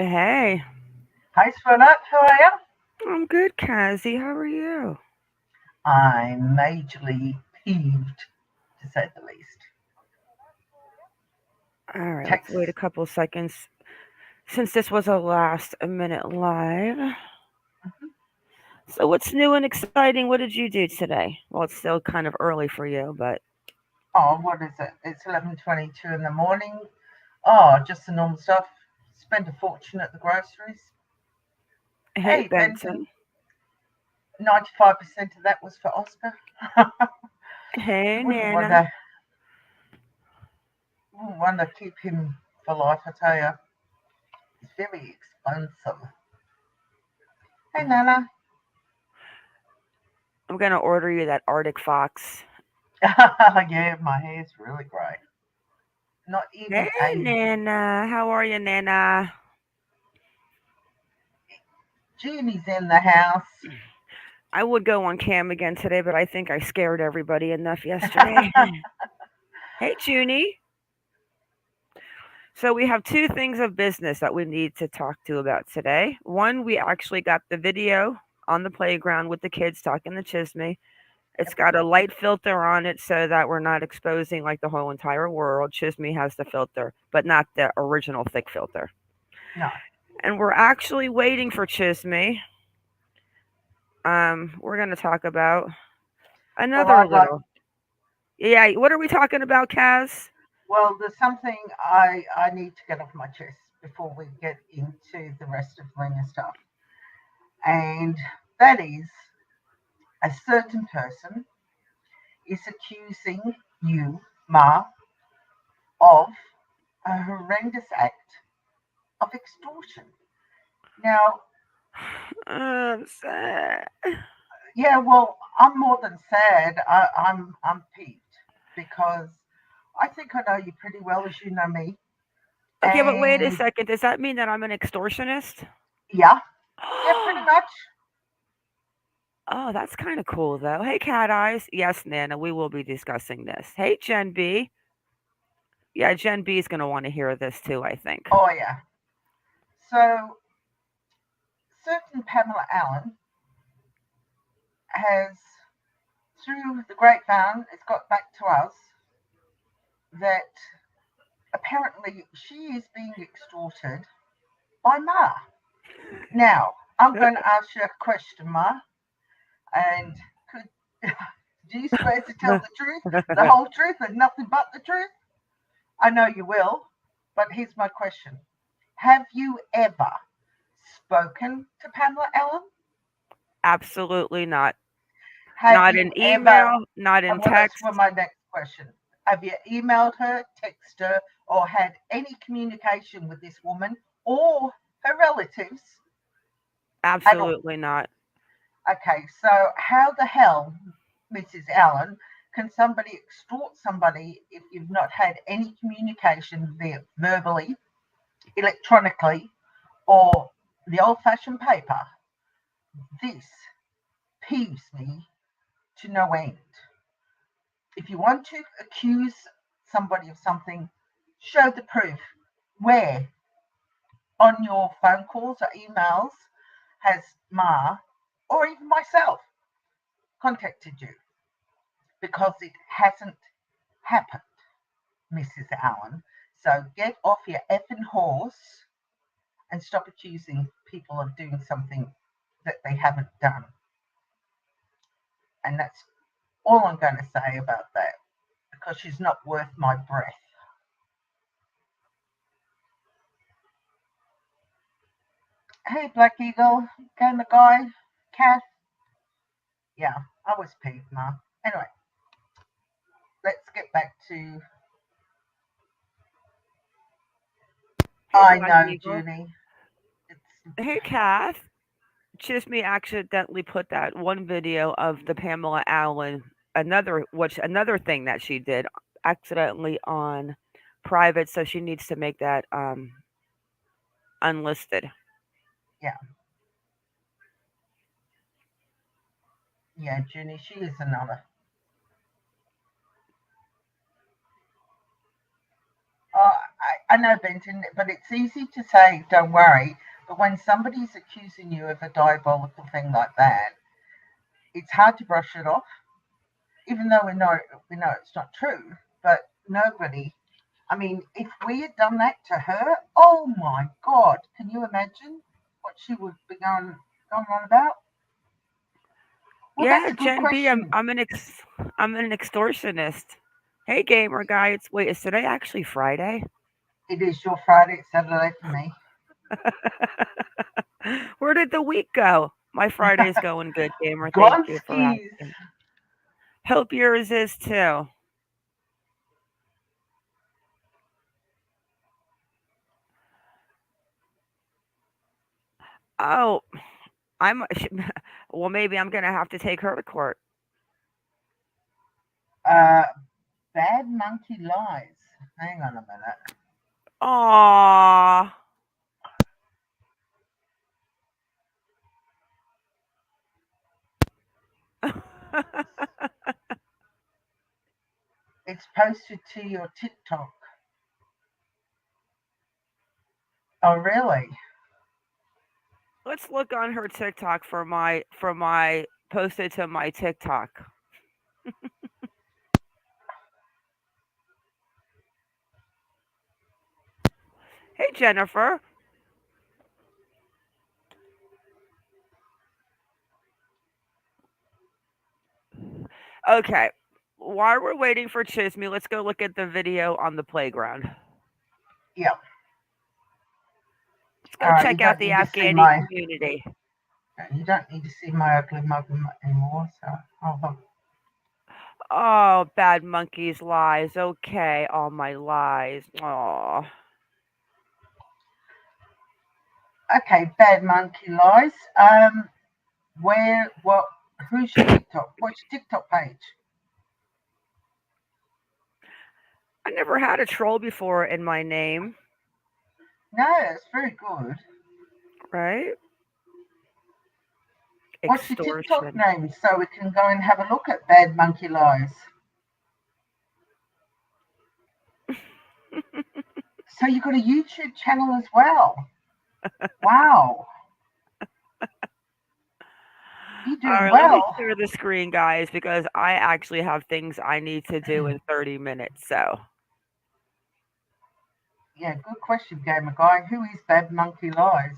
Hey, Hi, Sweetheart. How are you? I'm good, Cassie. How are you? I'm majorly peeved, to say the least. All right, let's Texas. wait a couple seconds since this was a last minute live. Mhm. So, what's new and exciting? What did you do today? Well, it's still kind of early for you, but Oh, what is it? It's 11:22 in the morning. Oh, just the normal stuff. Spent a fortune at the groceries. hey, Hey, Benson. Benton, 95% of that was for Oscar. Hey, wouldn't want Nana. to, wouldn't want to keep him for life, I tell you. It's very expensive. Hey, Nana. I'm gonna order you that Arctic Fox. Yeah, my hair's really grey. Not Hey, even a Nana. How are you, Nana? genie's in the house. I would go on cam again today, but I think I scared everybody enough yesterday. Hey, Junie. So we have two things of business that we need to talk to about today. One, we actually got the video on the playground with the kids talking to Chisme. It's got a light filter on it so that we're not exposing like the whole entire world. Chisme has the filter, but not the original thick filter. No. And we're actually waiting for Chisme. We're gonna talk about Well, another I'd like little. Yeah, what are we talking about, Kaz? Well, there's something I need to get off my chest before we get into the rest of Lena stuff. And that is a certain person is accusing you, Ma, of a horrendous act of extortion. Now, I'm sad. yeah, well, I'm more than sad. I'm peeved because I think I know you pretty well as you know me. Okay, but wait a And second. Does that mean that I'm an extortionist? yeah, yeah, pretty much. Oh, that's kind of cool, though. Hey, Cat Eyes. Yes, Nana, we will be discussing this. Hey, Gen B. Yeah, Gen B is going to want to hear this too, I think. Oh yeah. So certain Pamela Allen has, through the grapevine, it's got back to us that apparently she is being extorted by Ma. Now, I'm going to ask you a question, Ma, and could do you swear to tell the truth, the whole truth, and nothing but the truth? I know you will, but here's my question: have you ever spoken to Pamela Allen? Absolutely not. Have Not you in ever email, not in Well, that's text. for my next question. Have you emailed her, texted her, or had any communication with this woman or her relatives at all? Absolutely not. Okay, so how the hell, Mrs. Allen, can somebody extort somebody if you've not had any communication via verbally, electronically, or the old fashioned paper? This peeves me to no end. If you want to accuse somebody of something, show the proof. Where on your phone calls or emails has Ma or even myself contacted you? Because it hasn't happened, Mrs. Allen. So get off your effing horse and stop accusing people of doing something that they haven't done. And that's all I'm going to say about that because she's not worth my breath. Hey, Black Eagle, Gamer Guy, Kath. Yeah, I was peeved, Ma. Anyway, let's get back to. Hey, I Black know, Eagle. Junie. It's Hey, Kath. Chisme accidentally put that one video of the Pamela Allen, another thing that she did accidentally on private, so she needs to make that unlisted. yeah, yeah, Junie. She is another. Uh, I know, Benton, but it's easy to say, don't worry. But when somebody's accusing you of a diabolical thing like that, it's hard to brush it off, even though we know it's not true. But nobody. I mean, if we had done that to her, oh my God, can you imagine what she would be going on about? Well, Yeah, that's a good Gen B, I'm question. I'm an I'm an extortionist. Hey, gamer guy, wait, is today actually Friday? It is your Friday, it's Saturday for me. Where did the week go? My Friday's going good, gamer. Thank you for Gonskis. asking. Hope yours is too. Oh, I'm well. Maybe I'm gonna have to take her to court. Uh, Bad Monkey Lies. Hang on a minute. Aww. It's posted to your TikTok. Oh, really? Let's look on her TikTok for my posted to my TikTok. Hey, Jennifer. Okay. While we're waiting for Chisme, let's go look at the video on the playground. Yeah. Let's All go right. You check out don't the need to see Afghani my. community. You don't need to see my ugly mug anymore. So, oh, Oh, bad monkey's lies. Okay, all my lies. Oh. okay. Bad Monkey Lies. Where? What? Who's your TikTok? What's your TikTok page? I never had a troll before in my name, No, it's very good. right? What's your TikTok Extortion. name so we can go and have a look at Bad Monkey Lies? So you've got a YouTube channel as well. Wow, you're All doing right, let me well. clear the screen, guys, because I actually have things I need to do in 30 minutes. So Yeah, good question, Gamer Guy. Who is Bad Monkey Lies?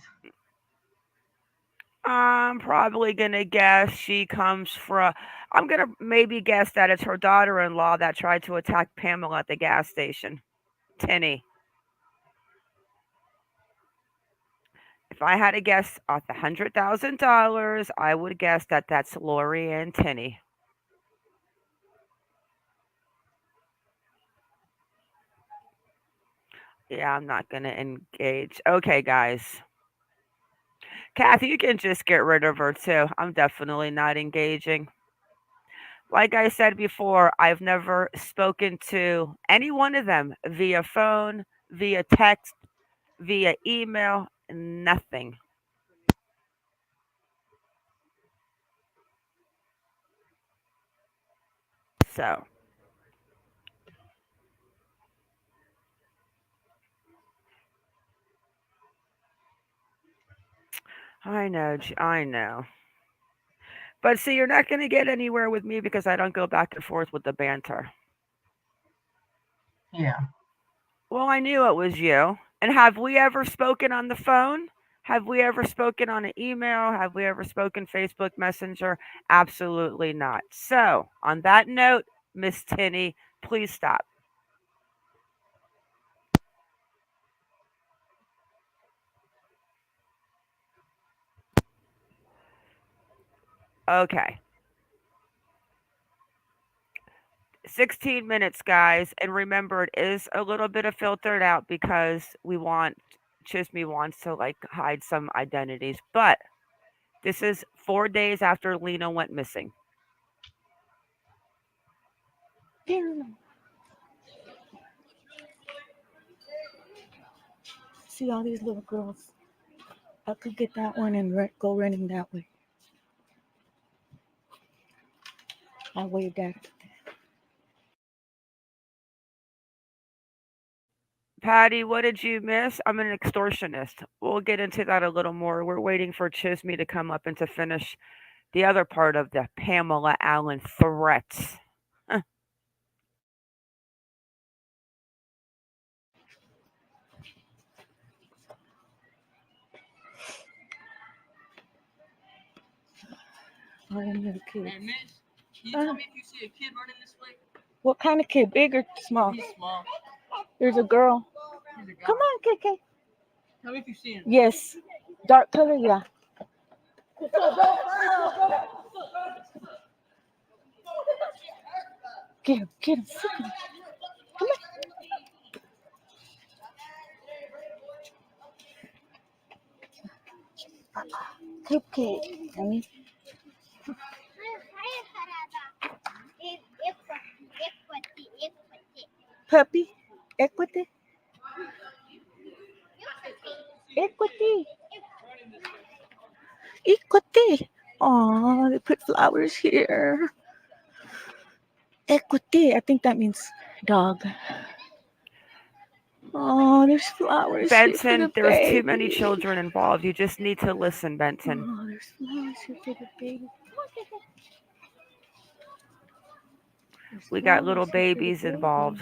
I'm probably going to guess she comes from. I'm going to maybe guess that it's her daughter in law that tried to attack Pamela at the gas station. Tinny. If I had to guess off the $100,000, I would guess that that's Lori and Tinny. Yeah, I'm not going to engage. Okay, guys. Kathy, you can just get rid of her too. I'm definitely not engaging. Like I said before, I've never spoken to any one of them via phone, via text, via email, nothing. So, I know, I know. But see, you're not going to get anywhere with me because I don't go back and forth with the banter. Yeah. Well, I knew it was you. And have we ever spoken on the phone? Have we ever spoken on an email? Have we ever spoken Facebook Messenger? Absolutely not. So, on that note, Miss Tinney, please stop. Okay. 16 minutes, guys. And remember, it is a little bit of filtered out because Chisme wants to like hide some identities. But this is 4 days after Lena went missing. See all these little girls. I could get that one and go running that way. I waved at it. Patty, what did you miss? I'm an extortionist. We'll get into that a little more. We're waiting for Chisme to come up and to finish the other part of the Pamela Allen threats. All them little kids. Hey, Miss, can you tell me if you see a kid running this way? What kind of kid? Big or small? He's small. There's a girl. He's a guy. Come on, KK. Tell me if you see him. Yes. Dark color, yeah. Get him, get him. Sick him. Come on. Cupcake. Mommy. Puppy. Equity. Equity. Equity. Oh, they put flowers here. Equity. I think that means dog. Oh, there's flowers here for Benson, the there's baby. too many children involved. You just need to listen, Benson. Oh, there's flowers here for the baby. We got little babies involved.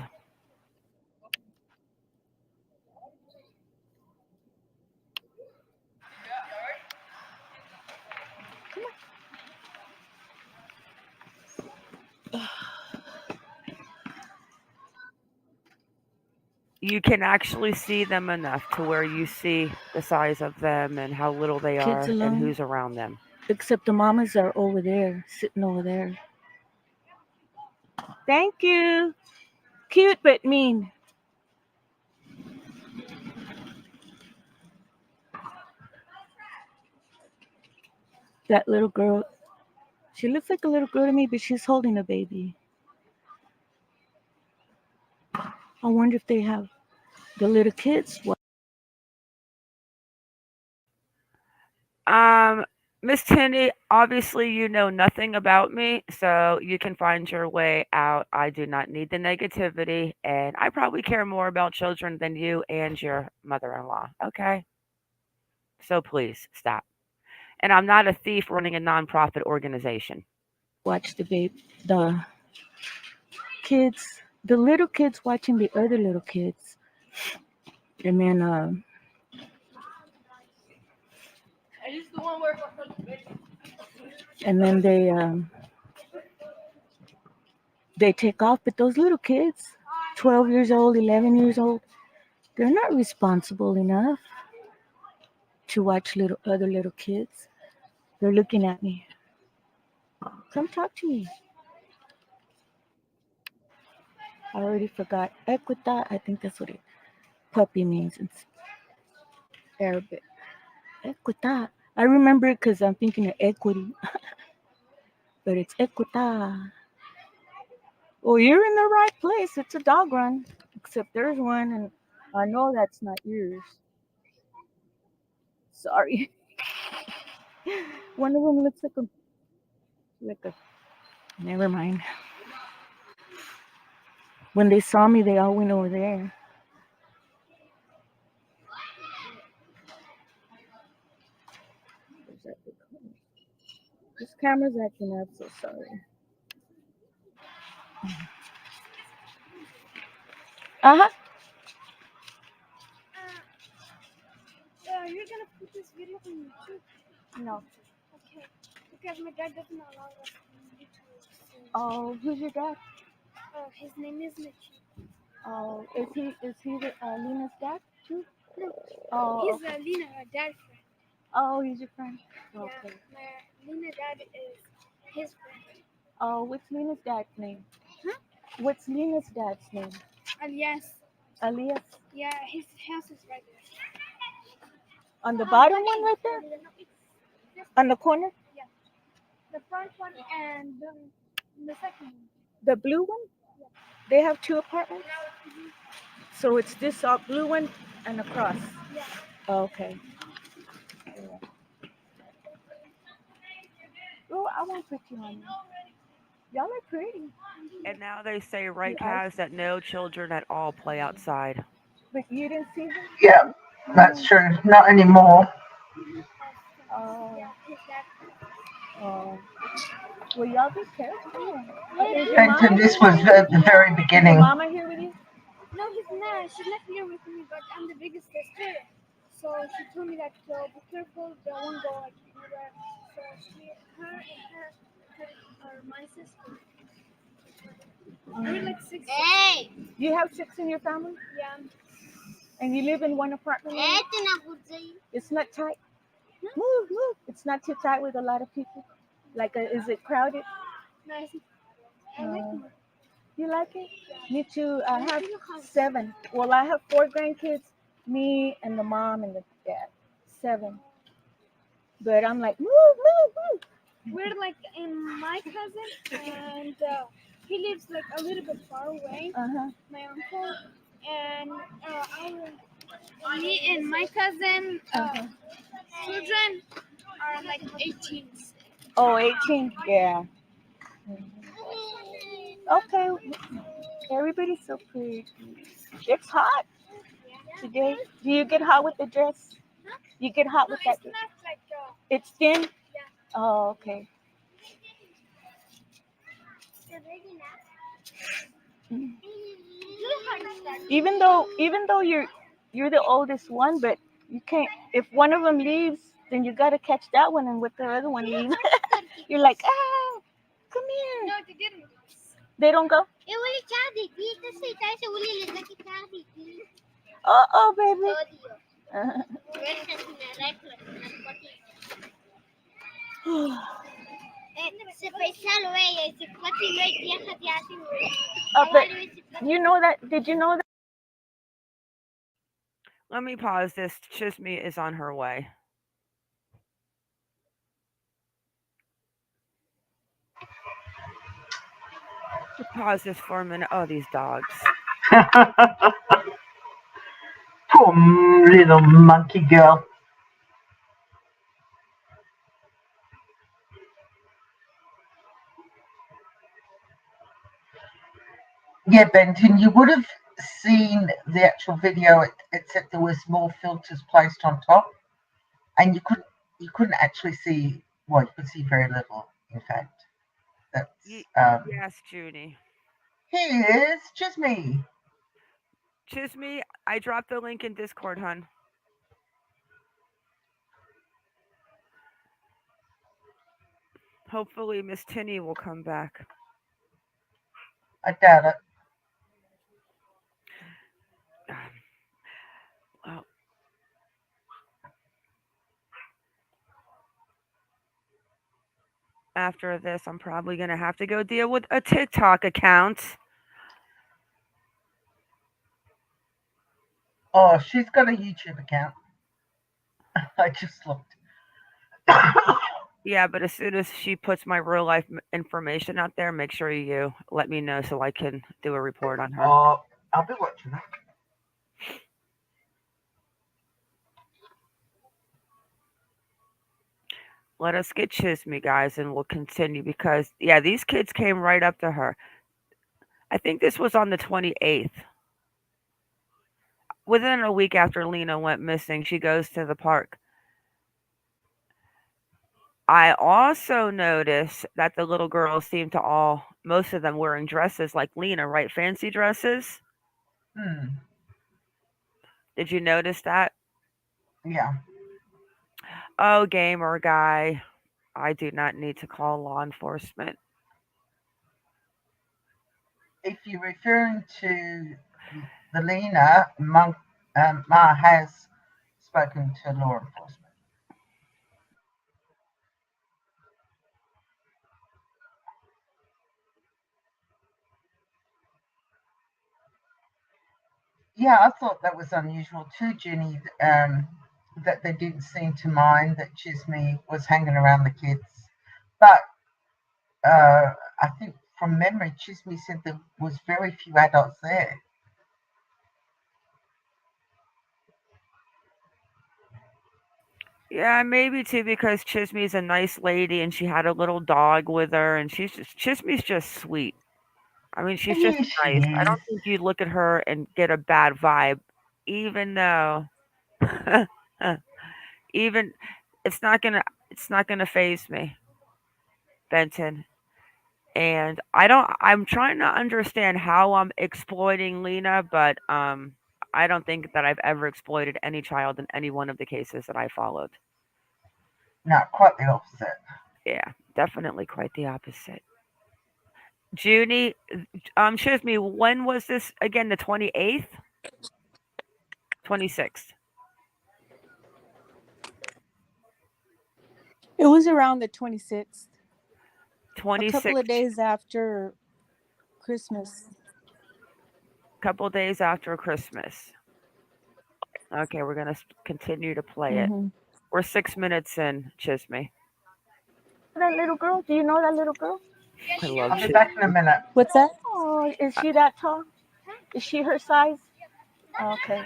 You can actually see them enough to where you see the size of them and how little they are Kids alone. and who's around them. Except the mamas are over there, sitting over there. Thank you. Cute but mean. That little girl, she looks like a little girl to me, but she's holding a baby. I wonder if they have the little kids. Miss Tinney, obviously you know nothing about me, so you can find your way out. I do not need the negativity, and I probably care more about children than you and your mother-in-law. Okay? So please stop. And I'm not a thief running a nonprofit organization. Watch the kids, the little kids watching the other little kids, and then and then they take off. But those little kids, 12 years old, 11 years old, they're not responsible enough to watch other little kids. They're looking at me. Come talk to me. I already forgot. Equita, I think that's what puppy means in Arabic. Equita. I remember it because I'm thinking of equity, but it's equita. Oh, you're in the right place. It's a dog run, except there's one, and I know that's not yours. Sorry. One of them looks like a. Never mind. When they saw me, they all went over there. This camera's acting up, so sorry. Uh-huh. You're gonna put this video on YouTube? No. Okay. Because my dad doesn't allow us on YouTube. So, Oh, who's your dad? his name is Mitchie. Oh, is he the Lina's dad too? No. Oh, He's Lina, her dad friend. oh, he's your friend. Yeah. Okay. My Lina dad is his friend. Oh, what's Lina's dad's name? Huh? What's Lina's dad's name? Alias. Elias. Yeah, his house is right there. On the bottom one right there? On the corner? Yeah. The front one and the second one. The blue one? Yeah. They have two apartments? Mm-hmm. So it's this blue one and across? Yeah. Okay. Oh, I won't put you on. Y'all are pretty. And now they say, right, You are- Kaz, that no children at all play outside. But you didn't see him? Yeah, that's Oh, true. Not anymore. oh, Yeah, his dad. oh. Well, y'all be careful. Yeah, Is your And mama this here with was you? at the very Is your beginning. mama here with you? no, he's not. She's not here with me, but I'm the biggest sister. So she told me that be careful, they won't go like anywhere. So her are my sister. We're like six. Hey! You have six in your family, Yeah. and you live in one apartment. Only? It's not tight. Move, move. It's not too tight with a lot of people. Like, is it crowded? Nice. I like Uh, him. you like it? Me too. I have seven. Well, I have four grandkids. Me and the mom and the dad. Seven. But I'm like, move, move, move. We're like in my cousin, and he lives like a little bit far away. Uh huh. My uncle, and me and my cousin Uh-huh. children are like 18. Oh, 18. Yeah. Okay. Everybody's so pretty. It's hot today. Do you get hot with the dress? You get hot No, with that it's dress? not like It's thin? yeah. Oh, okay. Even though you're the oldest one, but you can't. If one of them leaves, then you gotta catch that one, and with the other one leave, you're like, ah, come here. No, they didn't. They don't go. Oh, baby. But you know that? Did you know that? Let me pause this. Chisme is on her way. Pause this for a minute. Oh, these dogs. Poor little monkey girl. Yeah, Benton, you would have seen the actual video, except there was more filters placed on top, and you couldn't actually see. Well, you could see very little. In fact, that's Yes, Junie. here's just me. Chisme, I dropped the link in Discord, hun. Hopefully, Miss Tinny will come back. I doubt it. Well, after this, I'm probably going to have to go deal with a TikTok account. Oh, she's got a YouTube account. I just looked. Yeah, but as soon as she puts my real life information out there, make sure you let me know so I can do a report on her. Oh, I'll be watching that. Let us get Chisme, guys, and we'll continue because, yeah, these kids came right up to her. I think this was on the 28th. Within a week after Lena went missing, she goes to the park. I also noticed that the little girls seemed to most of them wearing dresses like Lena, right? Fancy dresses. Hmm. Did you notice that? Yeah. Oh, gamer guy. I do not need to call law enforcement. If you're referring to the Lena, Ma has spoken to law enforcement. Yeah, I thought that was unusual too, Jenny, that they didn't seem to mind that Chisme was hanging around the kids. But I think from memory, Chisme said there was very few adults there. Yeah, maybe too because Chisme's a nice lady and she had a little dog with her, and Chisme's just sweet. I mean, she's just Yes, she nice. I is. don't think you'd look at her and get a bad vibe. even though even it's not gonna it's not gonna phase me, Benton. And I'm trying to understand how I'm exploiting Lena, but I don't think that I've ever exploited any child in any one of the cases that I followed. No, quite the opposite. Yeah, definitely quite the opposite. Junie, excuse me, when was this again? The 28th? 26th. It was around the 26th, a couple of 26th, days after Christmas. couple days after Christmas. Okay, we're going to continue to play it. Hmm. We're 6 minutes in, Chisme. That little girl? Do you know that little girl? I love I'll be back in a minute. What's that? Oh, is she that tall? Is she her size? Okay.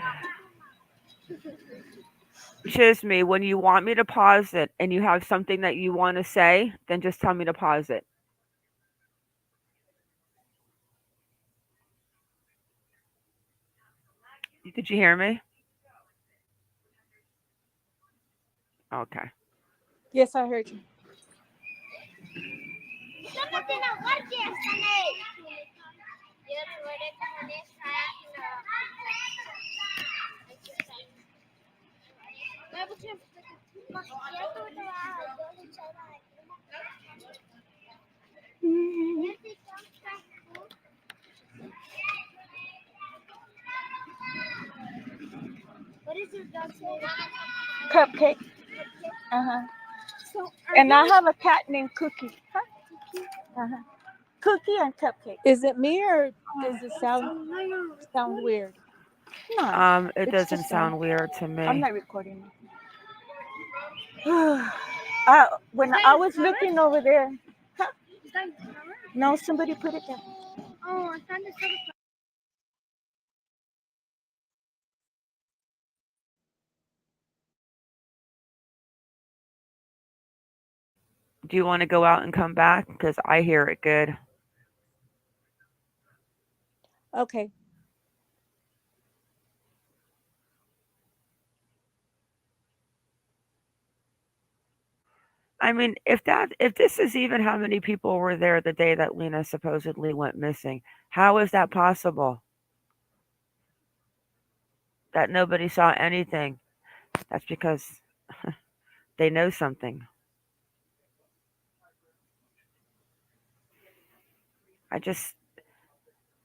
Chisme. When you want me to pause it and you have something that you want to say, then just tell me to pause it. Did you hear me? Okay. Yes, I heard you. What is your dog's name? Cupcake. Uh huh. So, And I have a cat named Cookie. Huh? Uh huh. Cookie and Cupcake. Is it me or does it sound weird? No, It it's doesn't just me. sound weird to I'm me. not recording. When I was looking over there, huh? No, somebody put it there. Oh, I found this other. Do you want to go out and come back? Because I hear it good. Okay. I mean, if this is even how many people were there the day that Lena supposedly went missing, how is that possible? That nobody saw anything. That's because they know something. I just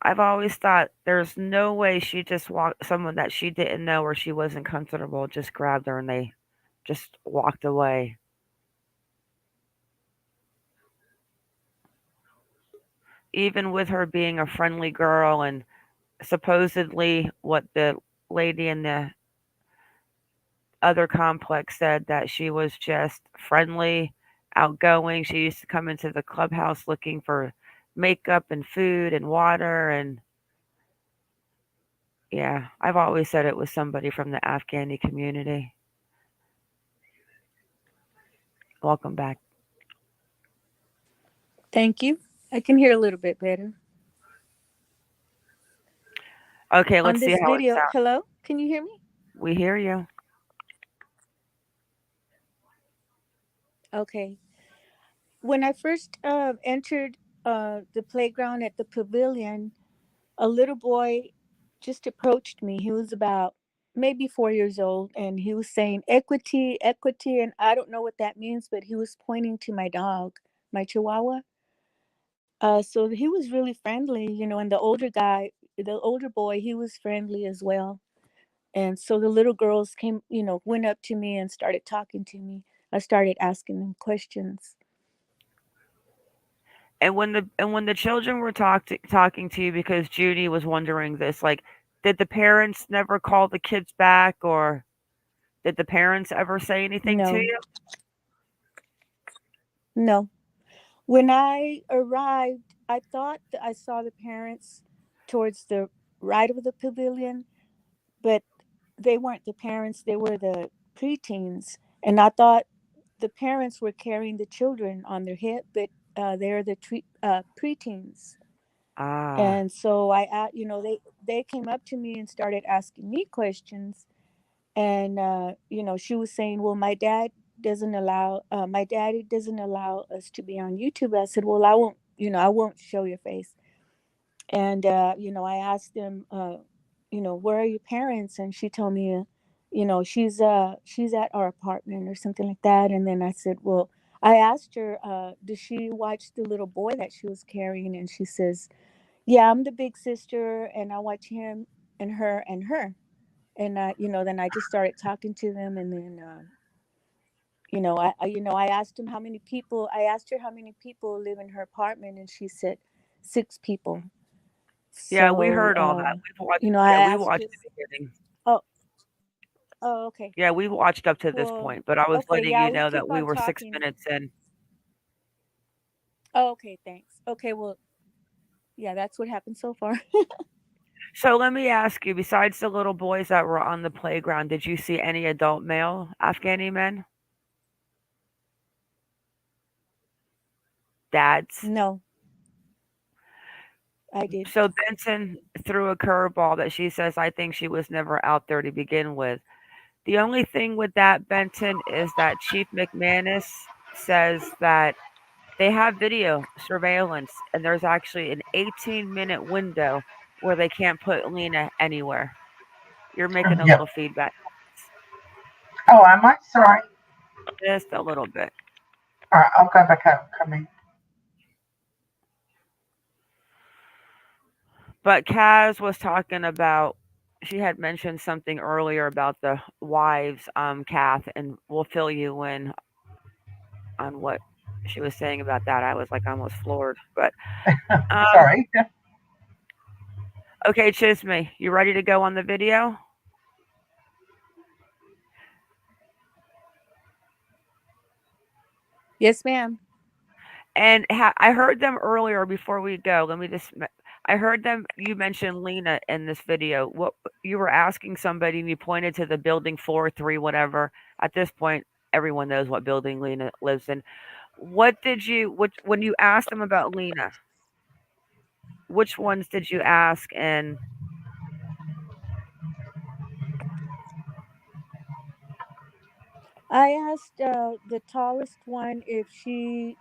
I've always thought there's no way she just walked someone that she didn't know or she wasn't comfortable just grabbed her and they just walked away. Even with her being a friendly girl and supposedly what the lady in the other complex said that she was just friendly, outgoing. She used to come into the clubhouse looking for makeup and food and water and yeah, I've always said it was somebody from the Afghani community. Welcome back. Thank you. I can hear a little bit better. Okay, On let's see this how it video, sounds. hello? Can you hear me? We hear you. Okay. When I first entered the playground at the pavilion, a little boy just approached me. He was about maybe 4 years old, and he was saying equity, equity, and I don't know what that means, but he was pointing to my dog, my Chihuahua. So he was really friendly, and the older guy, the older boy, he was friendly as well. And so the little girls came, went up to me and started talking to me. I started asking them questions. And when the children were talking to you because Judy was wondering this, like, did the parents never call the kids back, or did the parents ever say anything to No, you? no. When I arrived, I thought that I saw the parents towards the right of the pavilion, but they weren't the parents, they were the preteens. And I thought the parents were carrying the children on their hip, but they're the preteens. Ah, And so I, they they came up to me and started asking me questions. And she was saying, well, my daddy doesn't allow us to be on YouTube. I said, well, I won't show your face. And I asked them, where are your parents? And she told me, she's at our apartment or something like that. And then I said, well, I asked her, does she watch the little boy that she was carrying? And she says, yeah, I'm the big sister, and I watch him and her and her. And then I just started talking to them. And then I asked him how many people. I asked her how many people live in her apartment, and she said 6 people. Yeah, we So, heard all that. We've watched. I Yeah, we asked watched her. the beginning. Oh, oh, okay. Yeah, we watched up to this Well, point, but I was okay, letting yeah, you we know that keep we on were six talking. minutes in. Oh, okay, thanks. Okay, well, yeah, that's what happened so far. So let me ask you, besides the little boys that were on the playground, did you see any adult male Afghani men? Dads? No, I did. So Benson threw a curveball that she says, I think she was never out there to begin with. The only thing with that, Benton, is that Chief McManus says that they have video surveillance, and there's actually an 18-minute window where they can't put Lena anywhere. You're making a Yep. little feedback, Oh, am I? Sorry. just a little bit. All right, I'll go back out. Come in. But Kaz was talking about, she had mentioned something earlier about the wives, Kath, and we'll fill you in on what she was saying about that. I was like almost floored. But um, Sorry. okay, Chisme, you ready to go on the video? Yes, ma'am. And I heard them earlier before we go. Let me just. I heard them. You mentioned Lena in this video. What you were asking somebody, and you pointed to the building 4, 3, whatever. At this point, everyone knows what building Lena lives in. What did you? When you asked them about Lena? Which ones did you ask? And I asked the tallest one if she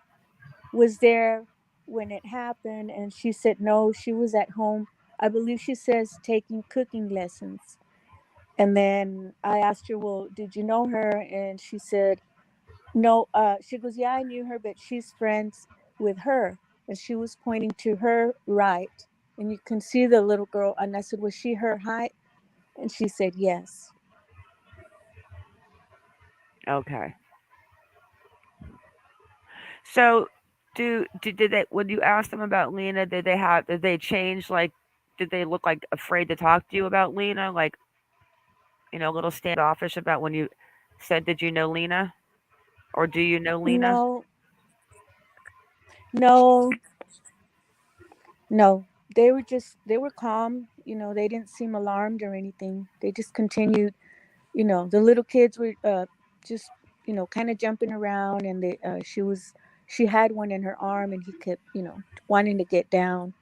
was there when it happened, and she said no, she was at home. I believe she says taking cooking lessons. And then I asked her, well, did you know her? And she said, no. She goes, yeah, I knew her, but she's friends with her. And she was pointing to her right. And you can see the little girl. And I said, was she her height? And she said, yes. okay. So, did they when you asked them about Lena? Did they change? Like, did they look like afraid to talk to you about Lena? Like, a little standoffish about when you said, "Did you know Lena?" or "Do you know Lena?" No, no, no. They were calm. They didn't seem alarmed or anything. They just continued. The little kids were just, kind of jumping around, and she had one in her arm, and he kept, wanting to get down.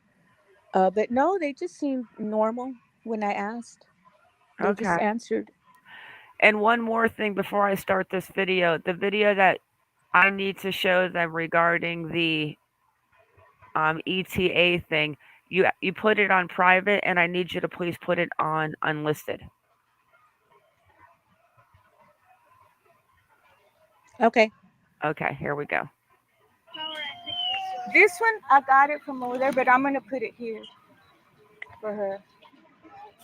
But no, they just seemed normal when I asked. They Okay. just answered. And one more thing before I start this video, the video that I need to show them regarding the ETA thing, you put it on private, and I need you to please put it on unlisted. Okay. Okay, here we go. This one, I got it from over there, but I'm going to put it here for her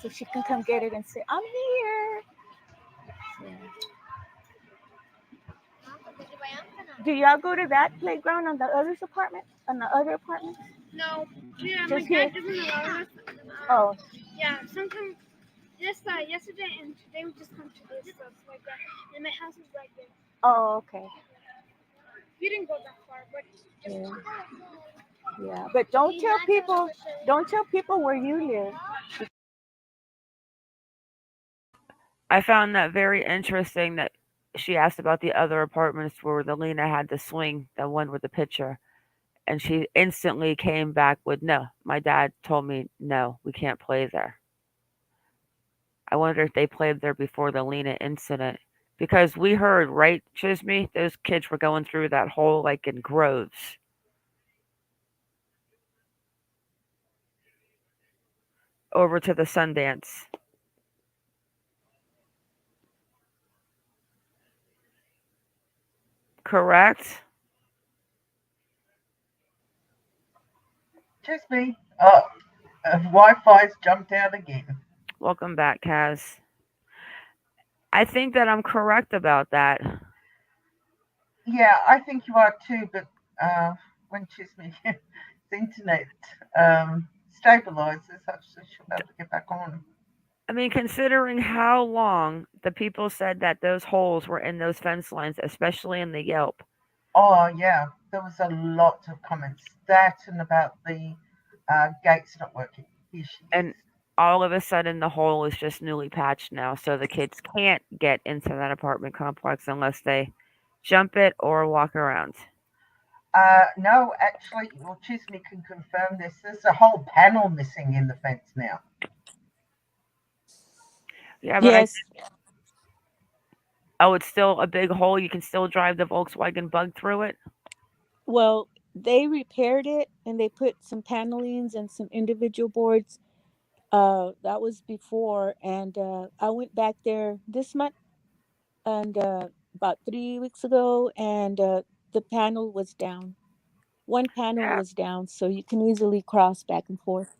so she can come get it and say, I'm here. Yeah. Do y'all go to that playground on the other's apartment? On the other apartment? No. Yeah, my Just here? dad doesn't allow us. Oh, Yeah, sometimes just yesterday and today we just come to this stuff like that. And my house is right there. oh, okay. We didn't go that far, but just Yeah. Yeah. But don't tell people where you live. I found that very interesting that she asked about the other apartments where the Lena had the swing, the one with the picture, and she instantly came back with no. My dad told me no, we can't play there. I wonder if they played there before the Lena incident. Because we heard, right, Chisme, those kids were going through that hole like in groves over to the Sundance. Correct? Just me. Oh, Wi-Fi's jumped out again. Welcome back, Kaz. I think that I'm correct about that. Yeah, I think you are too, but when Chisme the internet stabilizes, actually she'll be able to get back on. I mean, considering how long the people said that those holes were in those fence lines, especially in the Yelp, Oh yeah, there was a lot of comments. That and about the gates not working. Here she is. and all of a sudden the hole is just newly patched now, so the kids can't get into that apartment complex unless they jump it or walk around. No, actually, well, Chisme can confirm this. There's a whole panel missing in the fence now. Yeah, but Yes. oh, it's still a big hole. You can still drive the Volkswagen Bug through it. Well, they repaired it and they put some panelings and some individual boards. That was before, and I went back there this month and about 3 weeks ago, and the panel was down. One panel Yeah, was down, so you can easily cross back and forth.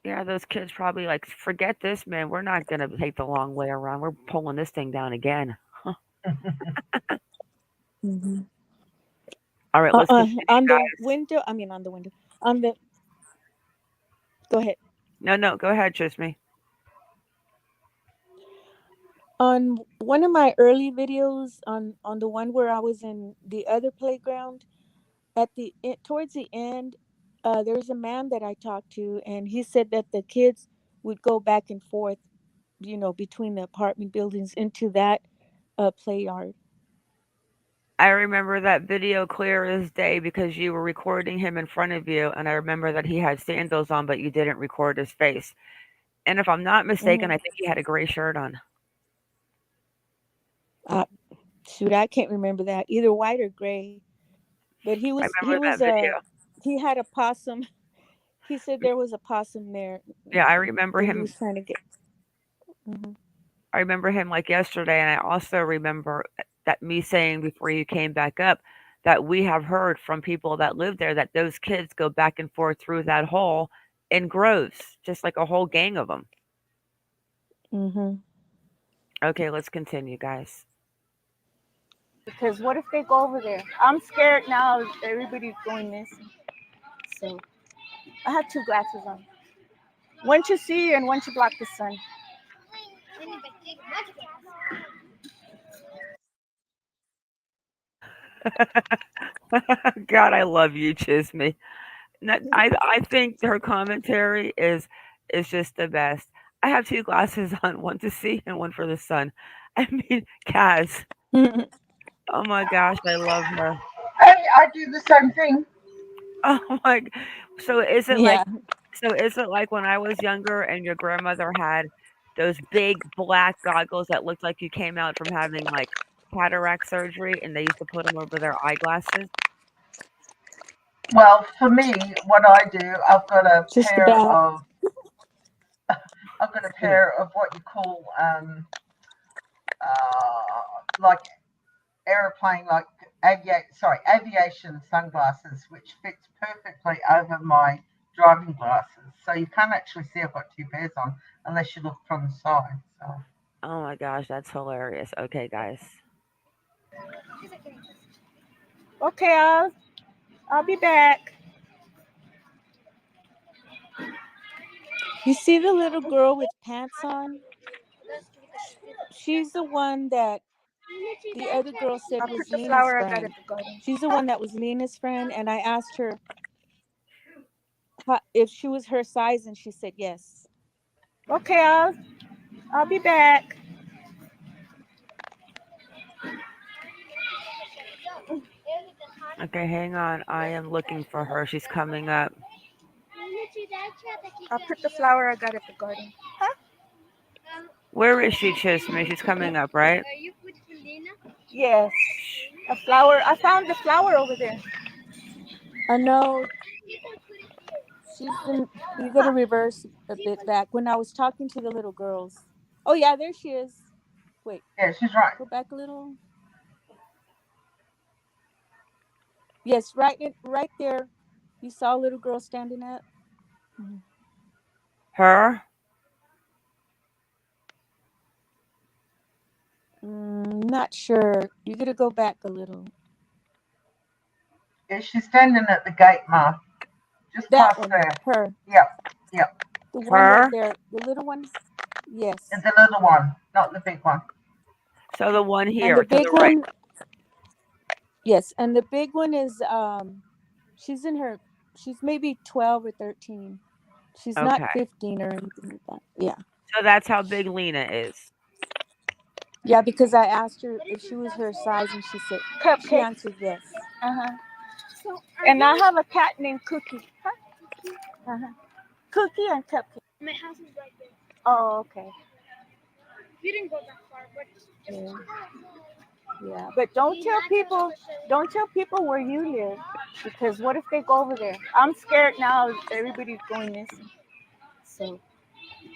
yeah. Those kids probably like, forget this, man. We're not gonna take the long way around. We're pulling this thing down again. Hmm. All right, let's continue, On the guys. window, I mean, on the window, on the, go ahead. No, no, go ahead, Trisme. On one of my early videos, on the one where I was in the other playground, towards the end, there's a man that I talked to, and he said that the kids would go back and forth, between the apartment buildings into that play yard. I remember that video clear as day because you were recording him in front of you, and I remember that he had sandals on, but you didn't record his face. And if I'm not mistaken, Hmm. I think he had a gray shirt on. Uh, Shoot, I can't remember that, either white or gray. But he I was he remember was that video. he had a possum. He said there was a possum there Yeah, I remember that he him. was trying to get. Hmm. I remember him like yesterday, and I also remember that me saying before you came back up that we have heard from people that live there that those kids go back and forth through that hole in groves, just like a whole gang of them. Hmm. Okay, let's continue, guys. Because what if they go over there? I'm scared now. Everybody's going missing. So I have two glasses on. One to see and one to block the sun. God, I love you, Chisme. I think her commentary is just the best. I have two glasses on, one to see and one for the sun. I mean, Kaz. Oh my gosh, I love her. I do the same thing. Oh my. So is it like Yeah. when I was younger and your grandmother had those big black goggles that looked like you came out from having like cataract surgery and they used to put them over their eyeglasses? Well, for me, what I do, Just about. I've got a pair of what you call like aeroplane, like aviation sunglasses, which fits perfectly over my driving glasses. So you can't actually see I've got two pairs on unless you look from the side. So Oh my gosh, that's hilarious. Okay, guys. Okay, I'll be back. You see the little girl with pants on? She's the one that the other girl said I'll put was the Lena's flower I got at friend. the garden. She's the one that was Lena's friend, and I asked her if she was her size, and she said yes. Okay, I'll be back. Okay, hang on. I am looking for her. She's coming up. I'll put the flower I got at the garden. Where is she, Chisme? She's coming up, right? You put for Lina? Yes. A flower. I found the flower over there. I know she's been. You gotta reverse a bit back. When I was talking to the little girls. Oh yeah, there she is. Wait, Yeah, she's right. go back a little. Yes, right there. You saw a little girl standing up. Mhm. Her? Not sure. You gotta go back a little. Yeah, she's standing at the gate, Ma. Just That past one, there. her, Yep, yep. the one right Her? there, the little one. And Yes, the little one, not the big one. So the one and here the to the big right. one. Yes, and the big one is she's in her. She's maybe 12 or 13. She's not Okay. 15 or anything like that. Yeah, So that's how big Lena is. yeah. Because I asked her if she was her size, and she said she Cupcake. answered yes. Uh huh. So, And I have a cat named Cookie. Huh? Uh huh. Cookie and Cupcake. my house is right there. Oh, okay. We didn't go that far, but Yeah. Yeah, but don't tell people where you live, because what if they go over there? I'm scared now. Everybody's going missing. So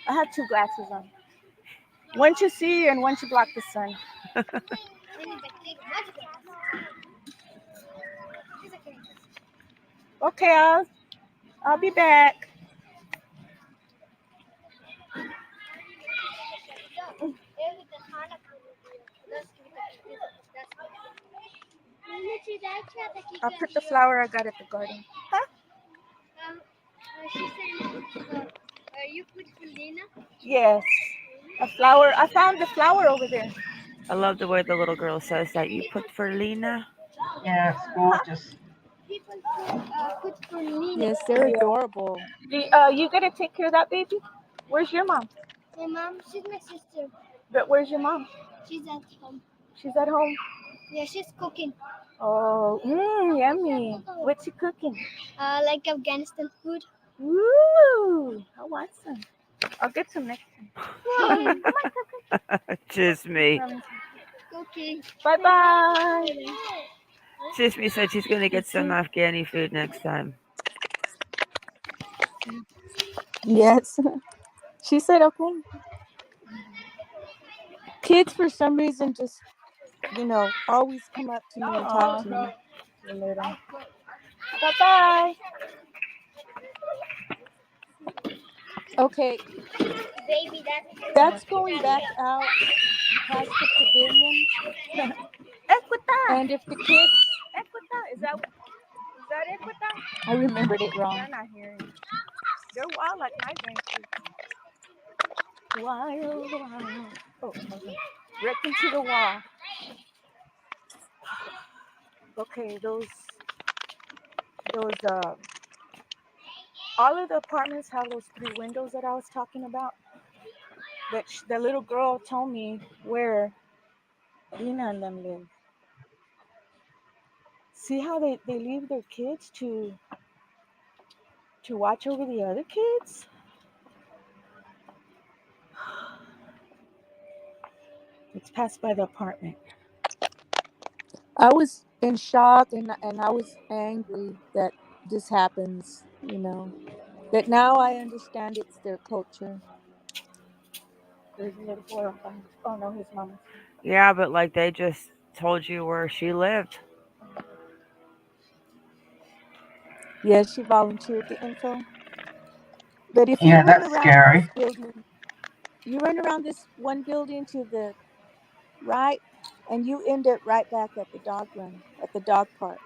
I have two glasses on. One to see and one to block the sun. I need the cake. What's glass? Here's a cake. Okay, I'll be back. I'll put the flower I got at the garden. Huh? She said, you put for Lina? Yes. A flower. I found the flower over there. I love the way the little girl says that. You put for Lena? Yeah, it's gorgeous. People put for Lina. Yes, they're adorable. You gotta take care of that baby. Where's your mom? My mom, she's my sister. But where's your mom? She's at home. She's at home. Yeah, she's cooking. Oh, yummy. What's she cooking? Like Afghanistan food. Woo! I want some. I'll get some next time. Chisme. Cooking. Bye bye. Chisme said she's going to get some Afghani food next time. Yes. She said okay. Kids, for some reason, just, always come up to me and talk to me. Bye bye. Okay, Baby, that's going back out past the pavilion. Equita. And if the kids. Equita. Is that Equita? I remembered it wrong. They're not hearing. They're wild like my grandkids. Wild. Oh, okay. Wreck into the wall. Okay, those all of the apartments have those 3 windows that I was talking about. But the little girl told me where Lina and them live. See how they leave their kids to watch over the other kids? It's passed by the apartment. I was in shock, and I was angry that this happens. But now I understand it's their culture. There's a little boy on fire. Oh no, his mama. Yeah, but like they just told you where she lived. Yeah, she volunteered the info. But if you Yeah, run that's around this scary. building, you run around this one building to the right, and you end up right back at the dog run, at the dog park.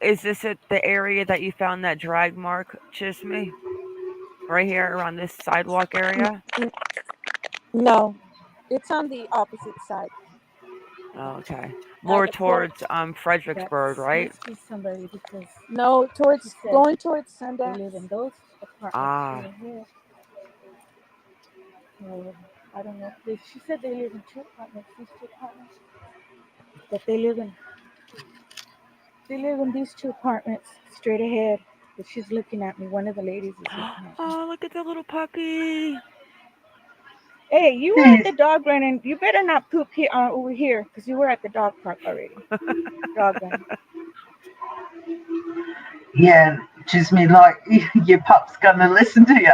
Is this at the area that you found that drag mark, Chisme? Right here around this sidewalk area? No, it's on the opposite side. Oh, okay. At More the port. towards Fredericksburg, right? Must be somebody because no, going towards Sundance. They live in those apartments Ah. over here. I don't know. She said they live in 2 apartments. These 2 apartments that they live in. They live in these 2 apartments straight ahead. But she's looking at me. One of the ladies is looking at me. Oh, look at the little puppy. Hey, you were at the dog run, and you better not poop here over here, because you were at the dog park already. Dog run. Yeah, just me like your pup's gonna listen to you.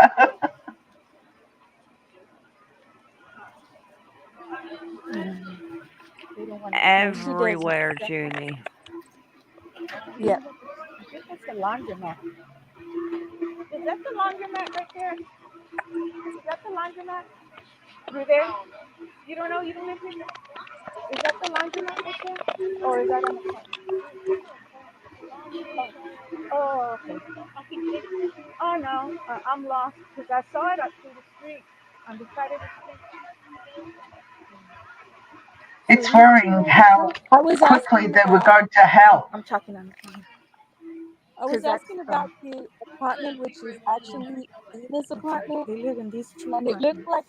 They don't want to. No, she doesn't. Everywhere, Junie. Yeah. I think that's the laundromat. Is that the laundromat right there? Is that the laundromat? Through there? You don't know? You don't live here? Is that the laundromat right there? Or is that an apartment? Oh, okay. Oh, no. I'm lost because I saw it up through the street, on the side of the street. It's So you two worrying know the how truth? I was quickly asking they were about going to help. I'm talking on the phone. I Because was that's, asking about the apartment, which is actually Ina's I'm sorry. apartment, They live in these two and it looked apartments. like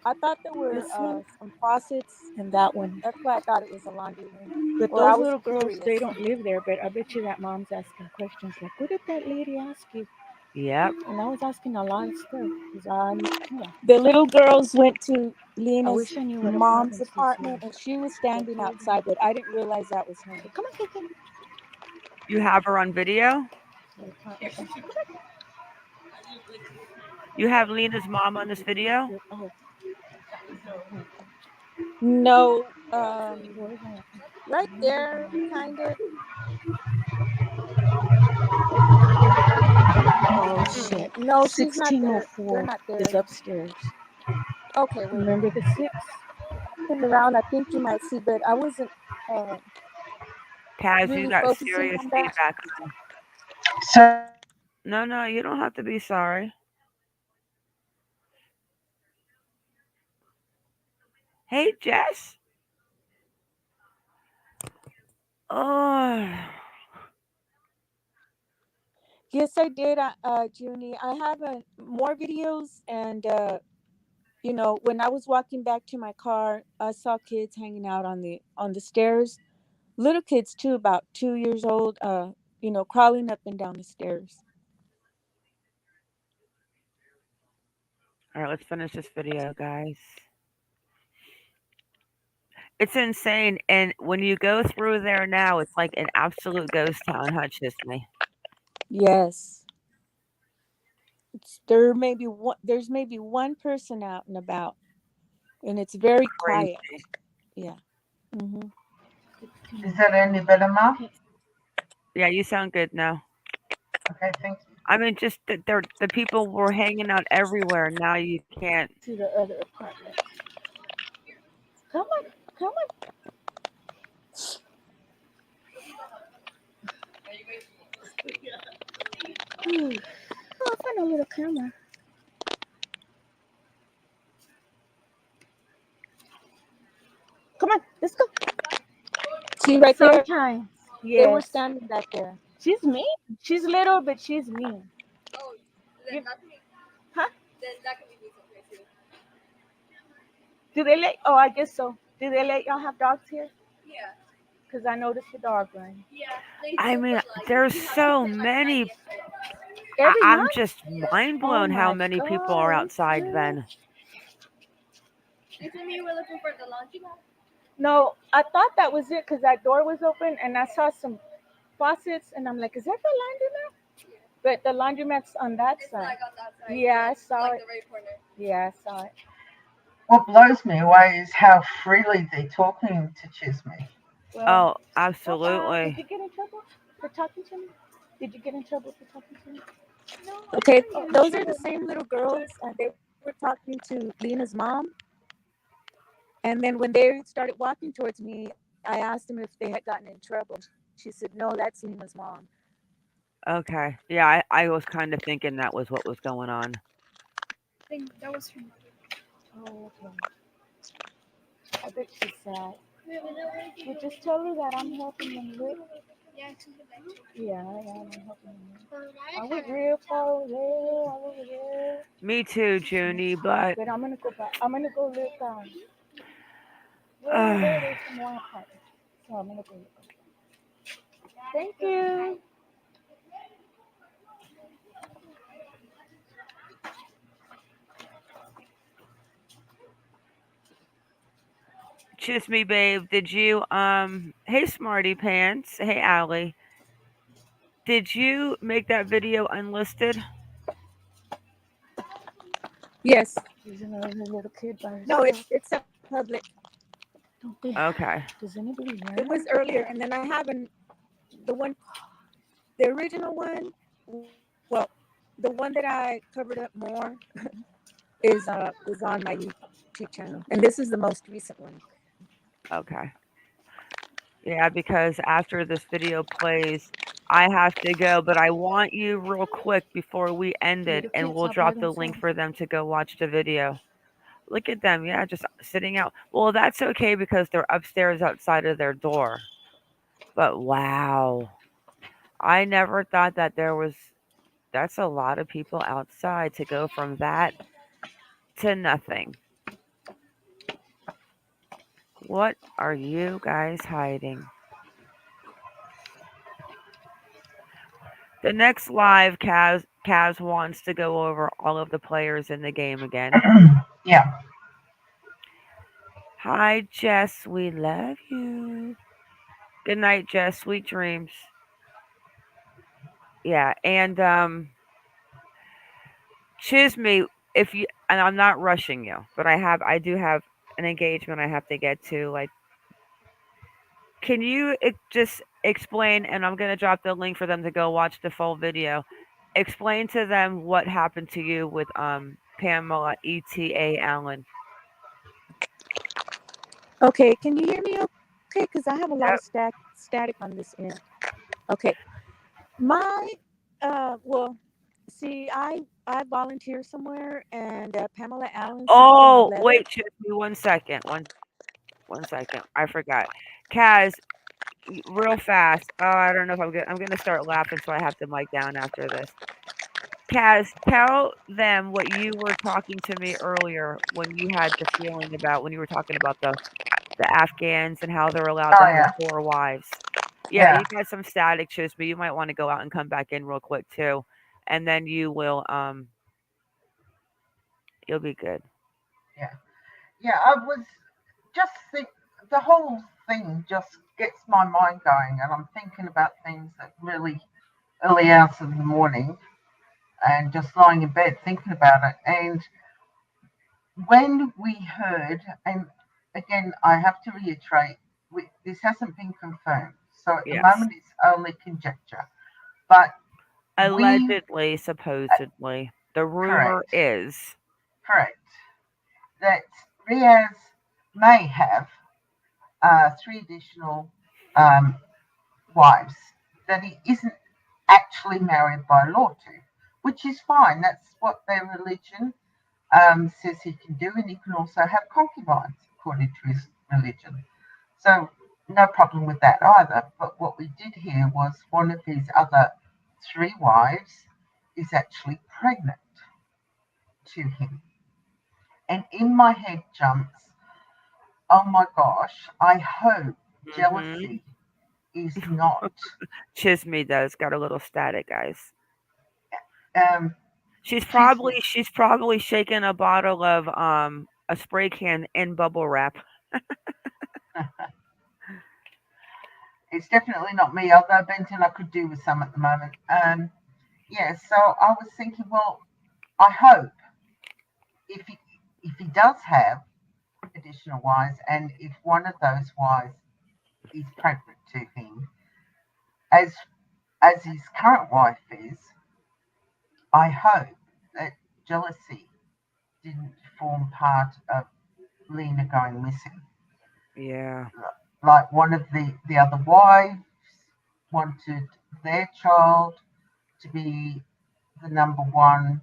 I thought there were This one some faucets. and that one. That's why I thought it was a laundry room. But Or I those was little girls, curious. they don't live there. But I bet you that mom's asking questions like, what did that lady ask you? Yep. And I was asking a lot of stuff because I need to know. The little girls went to I Lena's wish I knew what mom's apartments this was. apartment, and she was standing outside, but I didn't realize that was her. Come on, Kiki. You have her on video? You have Lena's mom on this video? Oh, No, where's that? right there, kind of. Oh, shit. No, she's not there. They're 1604 not there is anymore. upstairs. Okay, wait. Remember the 6? Turn around. I think you might see, but I wasn't Taz, you really got focusing serious on that. feedback. So No, you don't have to be sorry. Hey, Jess. Oh, Yes, I did, Junie. I have more videos, and when I was walking back to my car, I saw kids hanging out on the stairs. Little kids too, about 2 years old. Crawling up and down the stairs. all right, let's finish this video, guys. It's insane. And when you go through there now, it's like an absolute ghost town, huh, Chisme? Yes, there's maybe one person out and about, and it's very Crazy. quiet. Yeah. Hmm. is that any better, Mum? Yeah, you sound good now. Okay, thank you. I mean, just that the people were hanging out everywhere. Now you can't. To the other apartment. Come on. Come on. Oh, I found a little camera. Come on. Let's go. See right there, Sometimes. they were Yes. standing back there. She's mean. She's little, but she's mean. Oh, then that could be. Huh? Then that could be me someplace too. Do they let? Oh, I guess so. Do they let y'all have dogs here? Yeah. Because I noticed the dog run. Yeah. They I do, mean, but like there's you have to so pay like many. 90 extra. Every I'm month? just mind Oh blown how my many people are God. outside then. You told me you were looking for the laundromat. No, I thought that was it because that door was open and I saw some faucets and I'm like, is that the laundromat? But the laundromat's on that It's side. like on that side. Yeah, I saw like it. the right corner. Yeah, I saw it. What blows me away is how freely they're talking to Chisme. Well, Oh, did absolutely. you get in trouble for talking to me? Did you get in trouble for talking to me? No, Okay, Oh, those are the same little girls, and they were talking to Lena's mom. And then when they started walking towards me, I asked them if they had gotten in trouble. She said, "No, that's Lena's mom." Okay. Yeah, I was kind of thinking that was what was going on. I think that was her mother. oh, okay. I bet she's sad. Well, just tell her that I'm helping them with. Yeah, it's in the back too. Yeah, I'm helping you. But I went real far over there, all over there. Me too, Junie, but But I'm gonna go back. I'm gonna go look. Way over uh, there, there's some more apartments. So I'm gonna go look. Thank you. Kiss me, babe. Did you hey Smarty Pants, hey Allie. Did you make that video unlisted? Yes. There's another little kid by No, herself. it's set public. Don't they? Okay. Does anybody hear It was him? earlier, and then I haven't the one, the original one. Well, the one that I covered up more is on my YouTube channel, and this is the most recent one. Okay. Yeah, because after this video plays, I have to go, but I want you real quick before we end it, Little and kids we'll all by drop the link themselves. for them to go watch the video. Look at them, yeah, just sitting out. Well, that's okay because they're upstairs outside of their door. But wow, I never thought that there was. That's a lot of people outside to go from that to nothing. What are you guys hiding? The next live, Kaz wants to go over all of the players in the game again. Yeah. Hi, Jess. We love you. Good night, Jess. Sweet dreams. Yeah, and Chisme, if you and I'm not rushing you, but I do have an engagement I have to get to. Like, can you just explain? And I'm gonna drop the link for them to go watch the full video. Explain to them what happened to you with Pamela ETA Allen. Okay, can you hear me? Okay, because I have a lot of Yep. static on this end. Okay, my well, see, I volunteer somewhere, and Pamela Allen sent them a Oh, letter. wait, Chisme, 1 second. One second. I forgot. Kaz, real fast. Oh, I don't know if I'm gonna start laughing, so I have to mic down after this. Kaz, tell them what you were talking to me earlier when you had the feeling about when you were talking about the Afghans and how they're allowed to Oh have yeah. 4 wives. Yeah, Yeah. you got some static shoes, but you might want to go out and come back in real quick too, and then you'll be good. Yeah. Yeah. I was just think the whole thing just gets my mind going, and I'm thinking about things that really early hours of the morning, and just lying in bed thinking about it. And when we heard, and again, I have to reiterate, this hasn't been confirmed, so at the Yes, moment it's only conjecture. But we allegedly, supposedly, the rumor correct, is correct, that Riaz may have three additional um, wives that he isn't actually married by law to, which is fine. That's what their religion says he can do, and he can also have concubines according to his religion. So no problem with that either. But what we did hear was one of his other three wives is actually pregnant to him. And in my head jumps, oh my gosh, I hope mm-hmm. jealousy is not Chisme does got a little static, guys. um, chismes. She's probably shaking a bottle of a spray can in bubble wrap. It's definitely not me, although Benton I could do with some at the moment. Yeah, so I was thinking, well, I hope if he if he does have additional wives, and if one of those wives is pregnant to him, as his current wife is, I hope that jealousy didn't form part of Lena going missing. Yeah. Like one of the other wives wanted their child to be the number one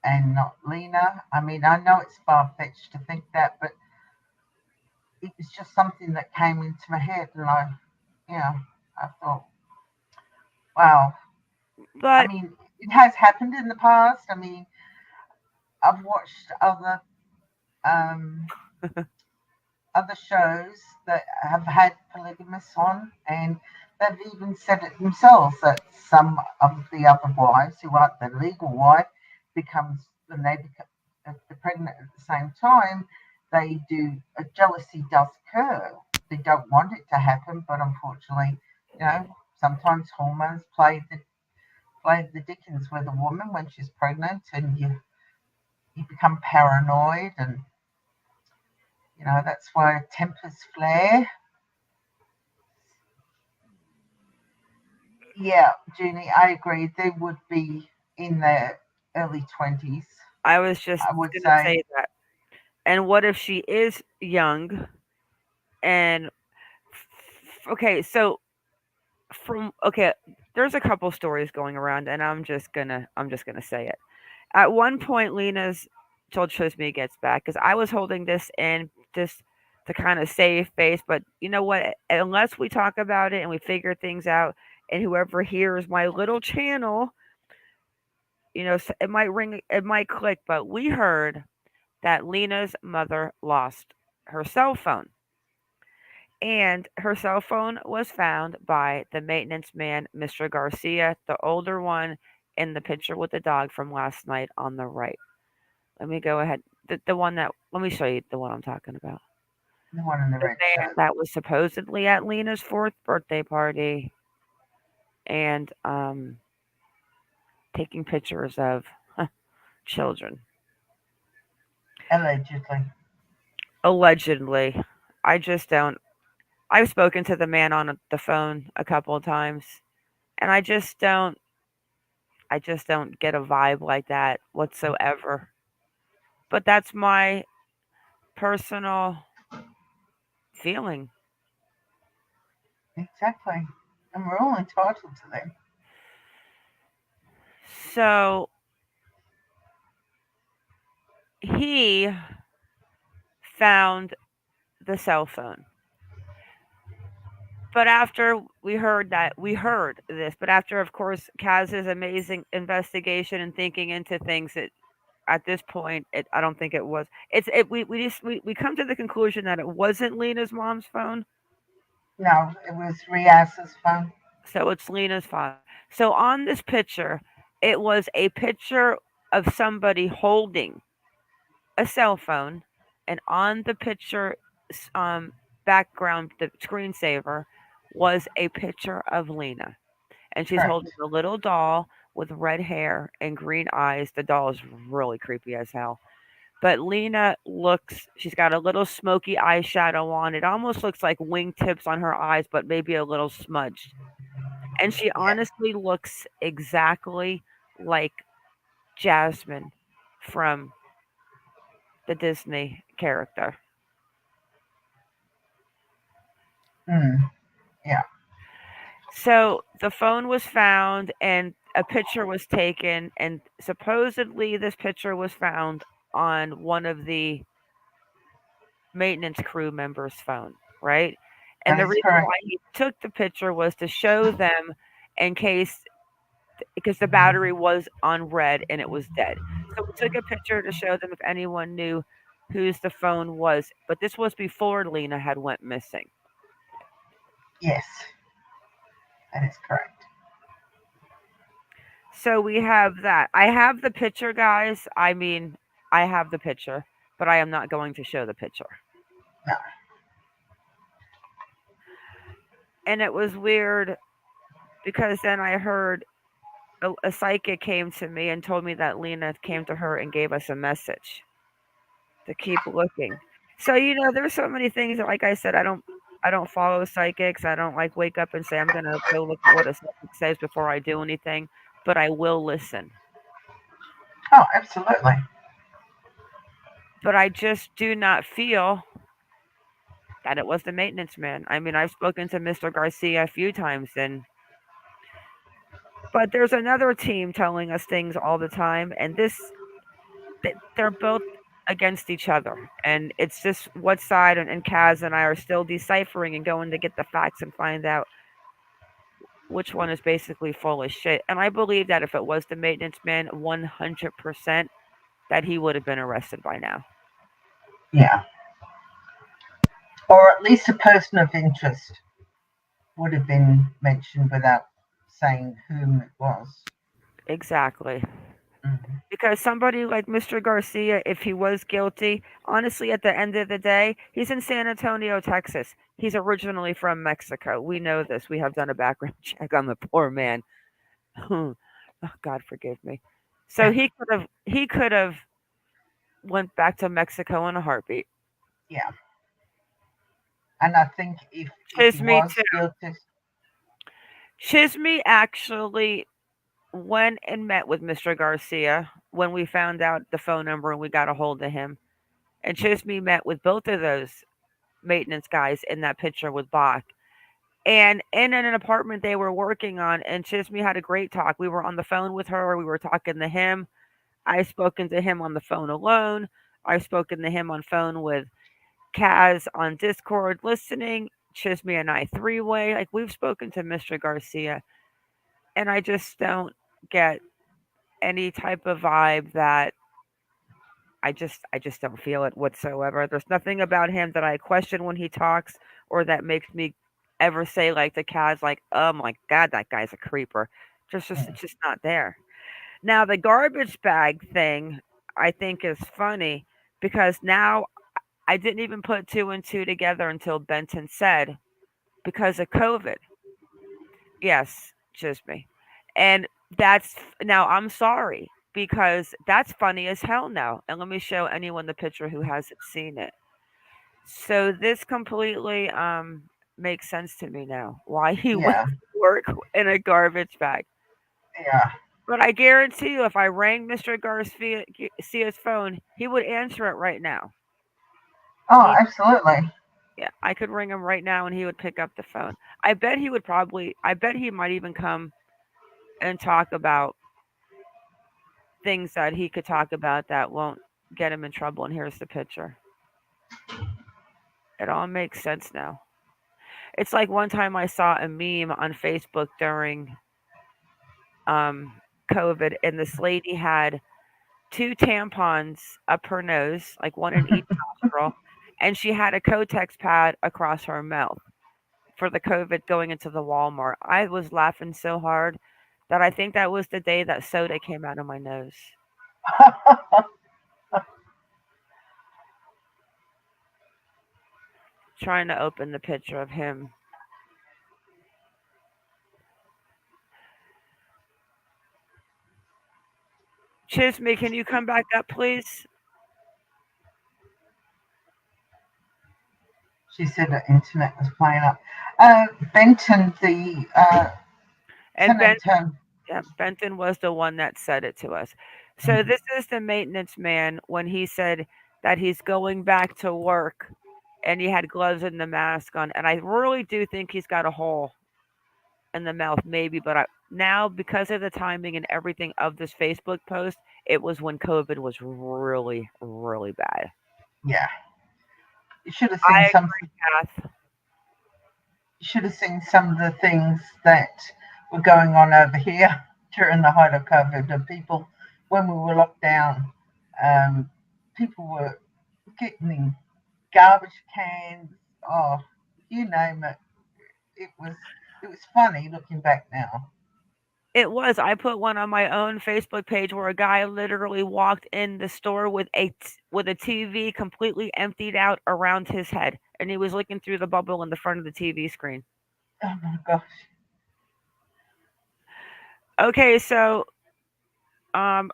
and not Lena. I mean, I know it's far fetched to think that, but it was just something that came into my head, and I, you know, I thought, wow. I But mean, it has happened in the past. I mean, I've watched um, other shows that have had polygamists on, and they've even said it themselves that some of the other wives who aren't the legal wife becomes when they become if they're pregnant at the same time, they do a jealousy does occur. They don't want it to happen, but unfortunately, sometimes hormones play the dickens with a woman when she's pregnant, and you become paranoid, and that's why tempers flare. Yeah, Junie, I agree. They would be in their early 20s, I was just I would gonna say. say that. And what if she is young and okay, so from okay, there's a couple stories going around and I'm just gonna say it. At one point Lena's told me gets back because I was holding this in just to kind of save face, but you know what? Unless we talk about it and we figure things out, and whoever hears my little channel, it might ring, it might click. But we heard that Lena's mother lost her cell phone. And her cell phone was found by the maintenance man, Mr. Garcia, the older one in the picture with the dog from last night on the right. Let me go ahead. The one that, let me show you the one I'm talking about. The one in the The red man shirt. that was supposedly at Lena's fourth birthday party and taking pictures of children. Allegedly. Allegedly. I just don't. I've spoken to the man on the phone a couple of times, and I just don't get a vibe like that whatsoever. But that's my personal feeling. Exactly. And we're all entitled to them. So he found the cell phone. But after we heard this, but after, of course, Kaz's amazing investigation and thinking into things, that at this point, I don't think it was. We come to the conclusion that it wasn't Lena's mom's phone, No, it was Rias's phone. so it's Lena's phone. So on this picture, it was a picture of somebody holding a cell phone, and on the picture, background, the screensaver was a picture of Lena, and she's Correct. holding a little doll with red hair and green eyes. The doll is really creepy as hell. But Lena looks, she's got a little smoky eyeshadow on. It almost looks like wingtips on her eyes, but maybe a little smudged. And she Yeah. honestly looks exactly like Jasmine from the Disney character. Mm. Yeah. So the phone was found and a picture was taken, and supposedly this picture was found on one of the maintenance crew members' phone, right? And That the is reason correct. why he took the picture was to show them in case, because the battery was on red and it was dead. So we took a picture to show them if anyone knew whose the phone was. But this was before Lena had went missing. Yes, that is correct. So we have that. I have the picture, guys. I mean, I have the picture, but I am not going to show the picture. No. And it was weird because then I heard a psychic came to me and told me that Lena came to her and gave us a message to keep looking. So there's so many things that, like I said, I don't follow psychics. I don't like wake up and say I'm gonna go look at what a psychic says before I do anything, but I will listen. Oh, absolutely. But I just do not feel that it was the maintenance man. I mean, I've spoken to Mr. Garcia a few times, and but there's another team telling us things all the time, and they're both against each other, and it's just what side, and Kaz and I are still deciphering and going to get the facts and find out which one is basically full of shit. And I believe that if it was the maintenance man, 100% that he would have been arrested by now. Yeah. Or at least a person of interest would have been mentioned without saying whom it was. Exactly. Mhm. Because somebody like Mr. Garcia, if he was guilty, honestly, at the end of the day, he's in San Antonio, Texas. He's originally from Mexico. We know this. We have done a background check on the poor man. Oh, God forgive me. So he could have went back to Mexico in a heartbeat. Yeah. And I think if he Chisme was too. guilty, Chisme actually went and met with Mr. Garcia when we found out the phone number and we got a hold of him. And Chisme met with both of those maintenance guys in that picture with Bach. And in an apartment they were working on, and Chisme had a great talk. We were on the phone with her, we were talking to him. I've spoken to him on the phone alone. I've spoken to him on phone with Kaz on Discord listening. Chisme and I three-way. Like we've spoken to Mr. Garcia, and I just don't get any type of vibe that I just don't feel it whatsoever. There's nothing about him that I question when he talks or that makes me ever say like the Kaz like, "Oh my god, that guy's a creeper." Just mm, it's just not there. Now the garbage bag thing I think is funny because now I didn't even put two and two together until Benton said because of COVID. Yes, just me. And that's now I'm sorry because that's funny as hell now. And let me show anyone the picture who hasn't seen it. So this completely makes sense to me now why he went yeah, to work in a garbage bag. yeah. But I guarantee you if I rang Mr. Garcia's phone, he would answer it right now. Oh, He absolutely. Yeah, I could ring him right now and he would pick up the phone. I bet he might even come and talk about things that he could talk about that won't get him in trouble. And here's the picture. It all makes sense now. It's like one time I saw a meme on Facebook during um, COVID, and this lady had two tampons up her nose, like one in each nostril, and she had a Kotex pad across her mouth for the COVID going into the Walmart. I was laughing so hard that I think that was the day that soda came out of my nose. Trying to open the picture of him. Chisme, can you come back up, please? She said the internet was playing up. Benton, the And San Antonio. yeah, Benton was the one that said it to us. So Mhm. this is the maintenance man when he said that he's going back to work and he had gloves and the mask on. And I really do think he's got a hole in the mouth, maybe. But now, because of the timing and everything of this Facebook post, it was when COVID was really, really bad. Yeah, you should have seen I some. agree, Kath. You should have seen some of the things that were going on over here during the height of COVID. The people, when we were locked down, um, people were getting in garbage cans. Oh, you name it. It was it was funny looking back now. It was. I put one on my own Facebook page where a guy literally walked in the store with a TV completely emptied out around his head, and he was looking through the bubble in the front of the TV screen. Oh my gosh. Okay, so um,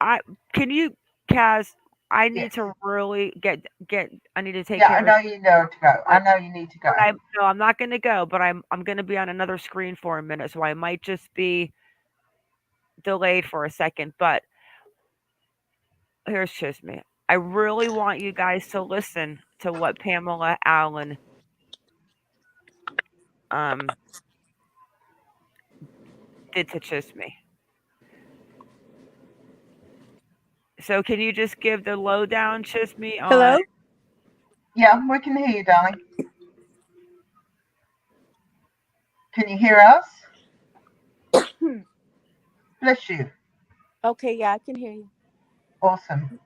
I can you, Kaz? I Yes. need to really get. I need to take Yeah, I care of. know you know to go. I But know you need to go. but I no, I'm not going to go. But I'm going to be on another screen for a minute, so I might just be delayed for a second. But here's just me. I really want you guys to listen to what Pamela Allen um did to Chisme. So can you just give the lowdown, Chisme, on Hello? Yeah, we can hear you, darling. Can you hear us? Bless you. Okay, yeah, I can hear you. Awesome.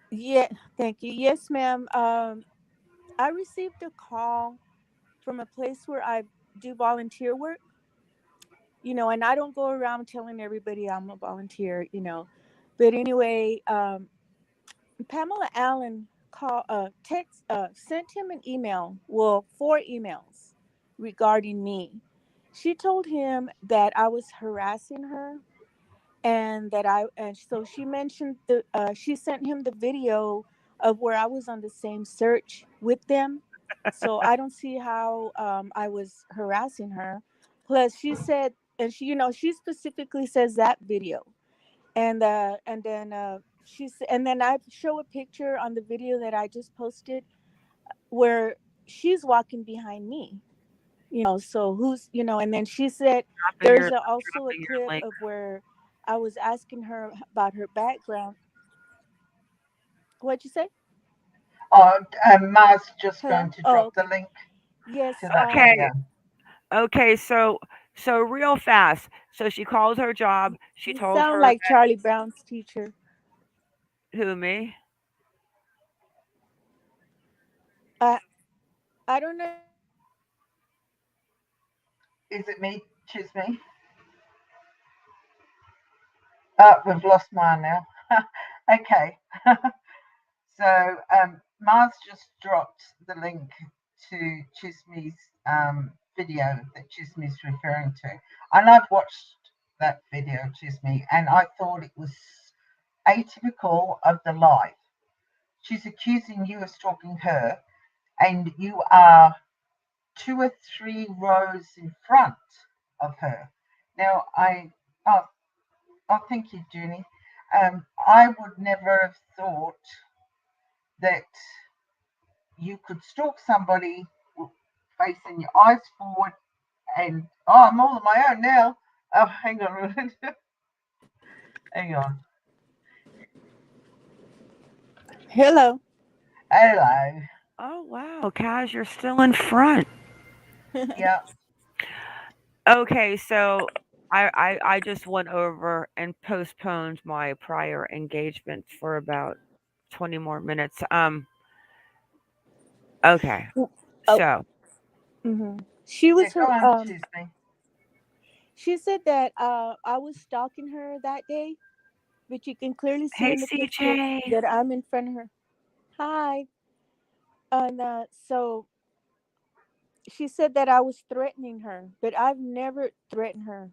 Yeah, thank you. Yes, ma'am. I received a call from a place where I do volunteer work, and I don't go around telling everybody I'm a volunteer. But anyway, Pamela Allen sent him an email, well, 4 emails regarding me. She told him that I was harassing her, and so she mentioned she sent him the video of where I was on the same search with them. So I don't see how I was harassing her. Plus, she said, and she specifically says that video, and then I show a picture on the video that I just posted where she's walking behind me. So and then she said Dropping your also a dropping your clip link. of where I was asking her about her background. What'd you say? Oh, Ma's just Hello? going to Oh, drop the okay. link to Yes. that Okay. video. Okay, so real fast. So she calls her job. She You told sound her like Charlie Brown's teacher. who me? I I don't know if you can hear me. Is it me? Choose me. We've lost Ma now. Okay. So Mars just dropped the link to Chisme's video that Chisme's referring to. And I've watched that video, Chisme, and I thought it was atypical of the life. She's accusing you of stalking her, and you are 2 or 3 rows in front of her. Now, oh, thank you, Junie. I would never have thought that you could stalk somebody facing your eyes forward and, oh, I'm all on my own now. Oh, hang on a minute. Hang on. Hello. Hello. Oh wow, Kaz, you're still in front. Yeah, Okay, so I just went over and postponed my prior engagement for about 20 more minutes. Okay. Oh. So, She yeah, was go her. on, excuse me. She said that I was stalking her that day, but you can clearly see hey in the picture CJ. that I'm in front of her. Hi. And so she said that I was threatening her, but I've never threatened her.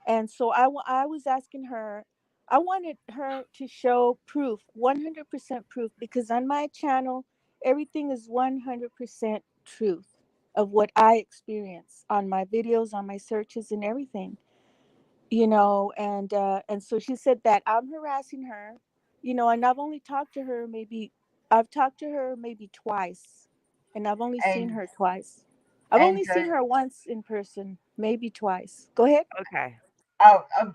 And so I was asking her, I wanted her to show proof, 100% proof, because on my channel, everything is 100% truth of what I experience on my videos, on my searches, and everything. And so she said that I'm harassing her, and I've talked to her maybe twice, and I've only seen And her twice. I've and only seen her once in person, maybe twice. Go ahead. Okay.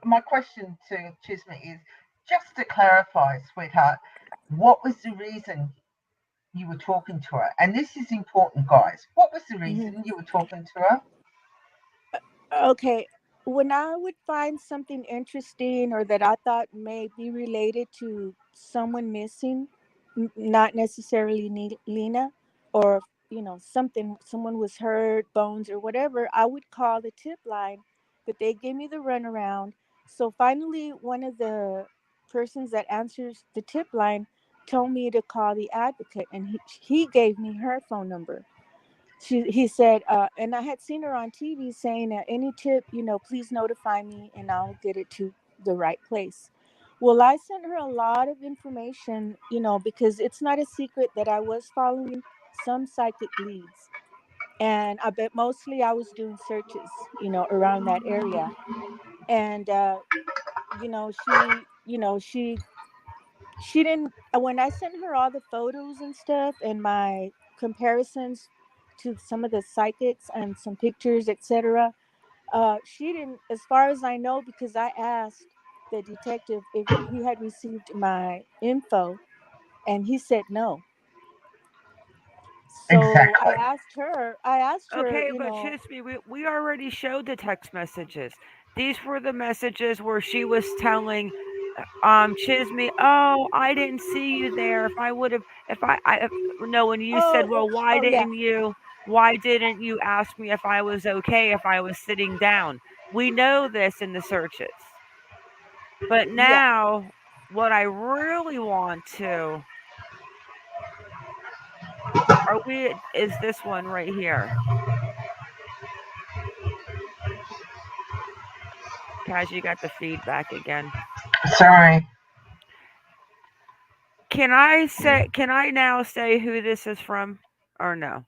my question to Chisme is just to clarify, sweetheart, what was the reason you were talking to her? And this is important, guys. What was the Hmm. reason you were talking to her? Okay. When I would find something interesting or that I thought may be related to someone missing, not necessarily Lena, or someone was hurt, bones or whatever, I would call the tip line, but they gave me the runaround. So finally, one of the persons that answers the tip line told me to call the advocate, and he gave me her phone number. He said, and I had seen her on TV saying, any tip, please notify me and I'll get it to the right place. Well, I sent her a lot of information, because it's not a secret that I was following some psychic leads. And I bet mostly I was doing searches, around that area. And, she didn't, when I sent her all the photos and stuff and my comparisons to some of the psychics and some pictures, etc., she didn't, as far as I know, because I asked the detective if he had received my info, and he said no. So Exactly. I asked her, Okay, but trust me, we already showed the text messages. These were the messages where she was telling Chisme, "Oh, I didn't see you there. If I would have, if I if, no, when you said, well, why Oh yeah, didn't you, why didn't you ask me if I was okay if I was sitting down? We know this in the searches, but yeah. now what I really want to, are we, is this one right here. Kaz, you got the feedback again. Sorry. Can I now say who this is from or no?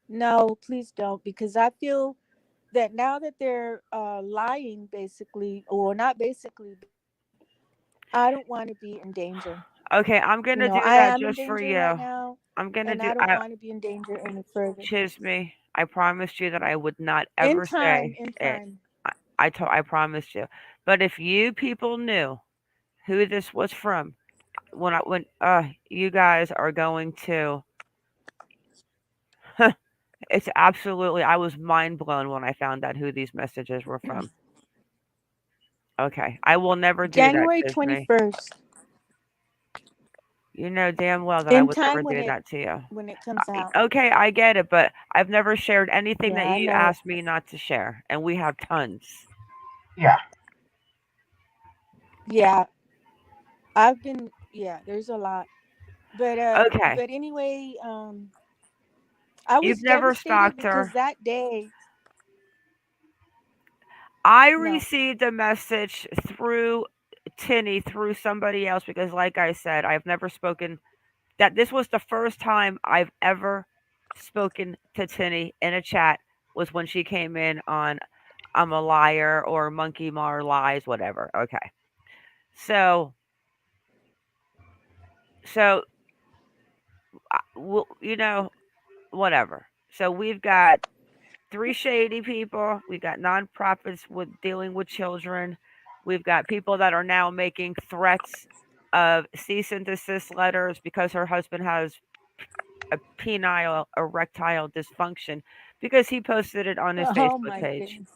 No, please don't, because I feel that now that they're lying, basically, or not basically, but I don't want to be in danger. Okay, I'm You gonna know, do I that am in just for danger right you. now, I'm gonna and do. I don't want to be in danger any further. Chisme, I promised you that I would not In ever time, say in it. time. I promised you. But if you people knew who this was from, when you guys are going to, it's absolutely, I was mind blown when I found out who these messages were from. Okay, I will never do that, January Chisme. 21st, You know damn well that I in would never time do that to you. when it comes out. Okay, I get it, but I've never shared anything Yeah, that I you know it. asked me not to share, and we have tons. Yeah. Yeah, I've been. Yeah, there's a lot, Okay, but anyway, I you've was never devastated stalked because her. that day, I no. received a message through Tinny through somebody else because, like I said, I've never spoken. That this was the first time I've ever spoken to Tinny in a chat was when she came in on I'm a liar or MonkieMar lies, whatever. Okay, so so you know, whatever. So we've got three shady people. We've got nonprofits with dealing with children. We've got people that are now making threats of cease and desist letters because her husband has a penile erectile dysfunction because he posted it on his Oh Facebook my page. goodness,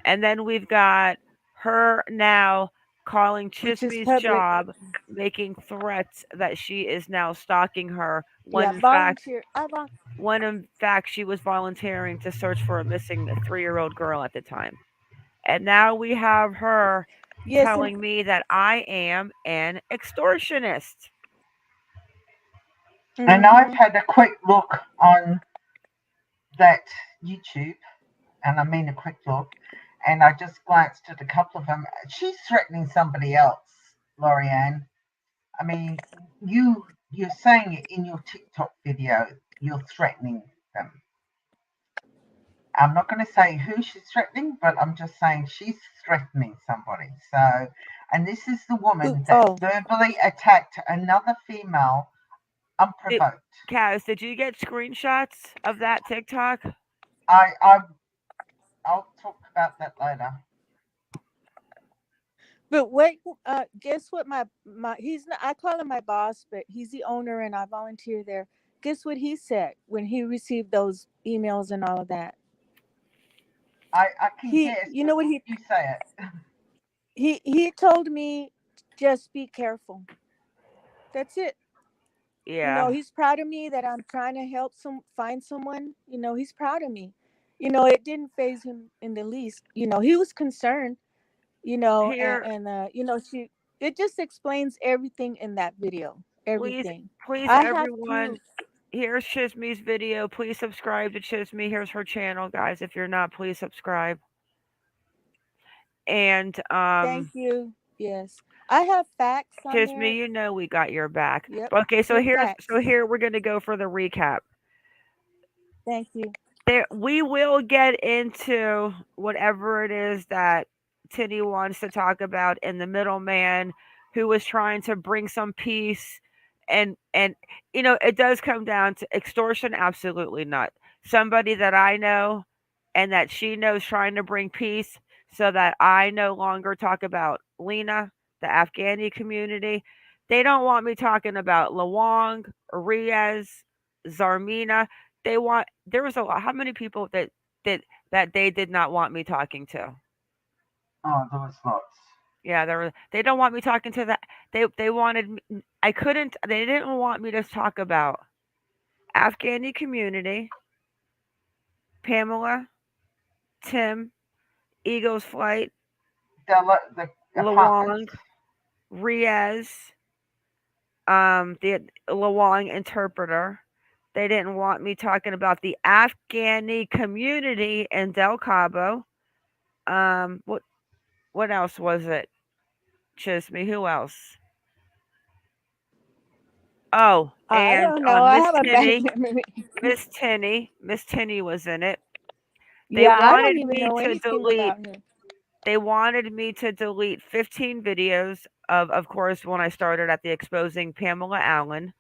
And then we've got her now calling which is Chisme's public. job, making threats that she is now stalking her Yeah, volunteer. when in fact she was volunteering to search for a missing 3-year-old girl at the time. And now we have her Yes, and telling me that I am an extortionist. And I've mm-hmm. had a quick look on that YouTube, and I mean a quick look, and I just glanced at a couple of them. She's threatening somebody else, Lorianne. I mean, you're saying it in your TikTok video. You're threatening them. I'm not going to say who she's threatening, but I'm just saying she's threatening somebody. So, and this is the Who? woman that Oh, verbally attacked another female Did, unprovoked. Kaz, did you get screenshots of that TikTok? I I'll talk about that later. but wait. Guess what? My he's not. I call him my boss, but he's the owner, and I volunteer there. Guess what he said when he received those emails and all of that? I can He, guess, you but know what you say it. he told me, just be careful. That's it. You know, Yeah. he's proud of me that I'm trying to help find someone. You know, he's proud of me. You know, it didn't phase him in the least. You know, he was concerned. You know, Here, you know, she. It just explains everything in that video. please, Everything. please, I have everyone. proof. Here's Chisme's video. Please subscribe to Chisme. Here's her channel, guys. If you're not, please subscribe. And Thank you. Yes, I have facts on Chisme, there. you know we got your back. Yep, Okay, so with facts. here we're gonna go for the recap. Thank you. There, we will get into whatever it is that Tinny wants to talk about in the middleman who was trying to bring some peace and it does come down to extortion, absolutely not. Somebody that I know and that she knows trying to bring peace so that I no longer talk about Lena, the Afghani community. They don't want me talking about Lawang, Riaz, Zarmina. They want there was a lot. How many people that that they did not want me talking to? Oh, there was lots. Yeah, they don't want me talking to that. They wanted me, I couldn't. They didn't want me to talk about Afghani community, Pamela, Tim, Eagles flight, The Lawang, apartments. Riaz, the Lawang interpreter. They didn't want me talking about the Afghani community in Del Cabo. What else was it? Chisme. Who else? Oh, I and don't know. I Miss have a bad Tinney. memory. Miss Tinney was in it. They Yeah, I don't wanted even me know to anything delete. about her. They wanted me to delete 15 videos of course, when I started at the exposing Pamela Allen,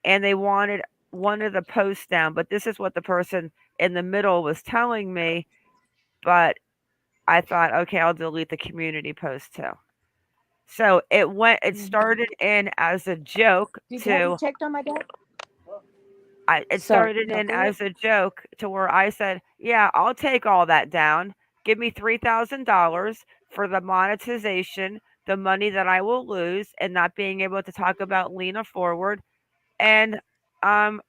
and they wanted one of the posts down. But this is what the person in the middle was telling me. But I thought, okay, I'll delete the community post too. So it went. It Hmm. started in as a joke Have you to. checked on my dad? It Sorry. started No, in go ahead. as a joke to where I said, "Yeah, I'll take all that down. Give me $3,000 for the monetization, the money that I will lose, and not being able to talk about Lena forward, and um,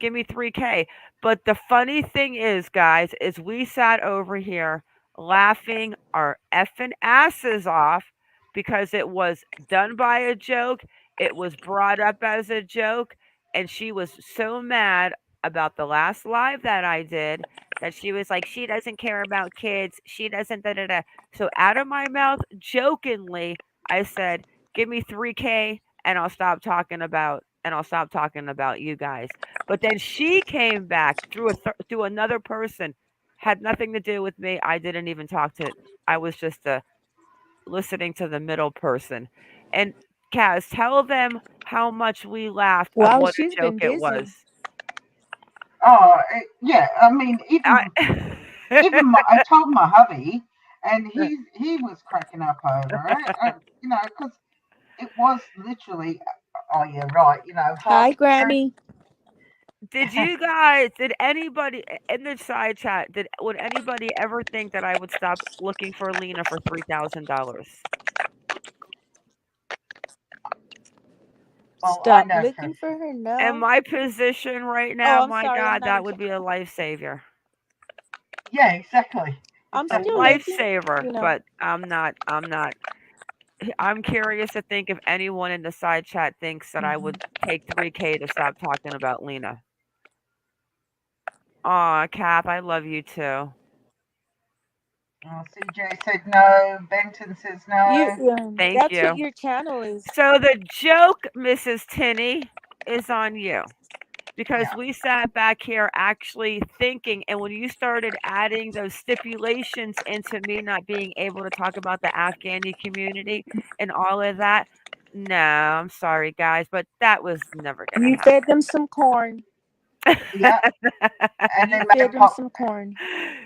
give me 3K." But the funny thing is, guys, is we sat over here laughing our effing asses off because it was done by a joke. It was brought up as a joke. And she was so mad about the last live that I did that she was like, she doesn't care about kids. She doesn't da da da. So out of my mouth, jokingly, I said, give me 3K and I'll stop talking about you guys. But then she came back through another person, had nothing to do with me. I didn't even talk to. I was just listening to the middle person. And Kaz, tell them how much we laughed of Wow, what she's a joke been it was. busy. Oh, yeah. I mean, I, I told my hubby, and he was cracking up over it. Because it was literally, oh yeah, right. Half Hi, Grammy. did anybody in the side chat? Would anybody ever think that I would stop looking for Lena for $3,000? well, I Stop know for looking for her. In No. my position right Oh, now, I'm my sorry. I'm God, not that in. would be a lifesaver. yeah, exactly, I'm A still exactly. looking. lifesaver, You know. but I'm not. I'm not. I'm curious to think if anyone in the side chat thinks that I would Hmm. take 3K to stop talking about Lena. Aw, Kath, I love you too. CJ said no. Benton says You. no. Thank That's what you. your channel is. So the joke, Mrs. Tinney, is on you. Because Yeah. we sat back here actually thinking, and when you started adding those stipulations into me not being able to talk about the Afghani community and all of that, no, I'm sorry, guys, but that was never going You to fed them some corn. Yeah. And You then fed made them pop. some corn.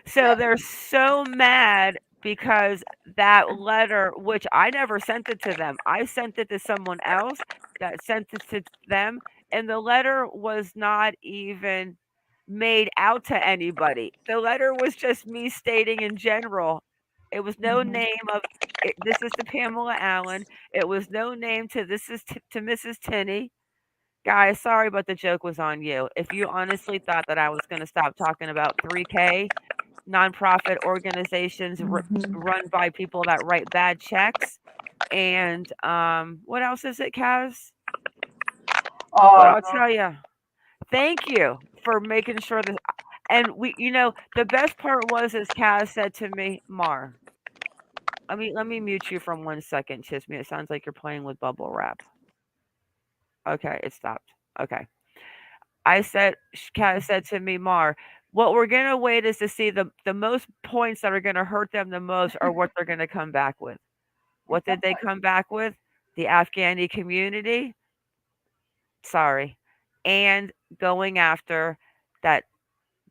So Yeah. they're so mad because that letter, which I never sent it to them, I sent it to someone else that sent it to them, and the letter was not even made out to anybody. The letter was just me stating in general. It was no Hmm. name of it, this is to Pamela Allen. It was no name to to Mrs. Tinney. Guys, sorry, but the joke was on you. If you honestly thought that I was going to stop talking about 3K nonprofit organizations Hmm. run by people that write bad checks, and what else is it, Kaz? But Oh, I'll tell you, thank you for making sure that. And the best part was, as Kaz said to me, Mar. Let me mute you from 1 second, Chisme. It sounds like you're playing with bubble wrap. Okay, it stopped. Okay. Kaz said to me, Mar, what we're gonna wait is to see the most points that are gonna hurt them the most are what they're gonna come back with. What did they exactly. come back with? The Afghani community. Sorry, and going after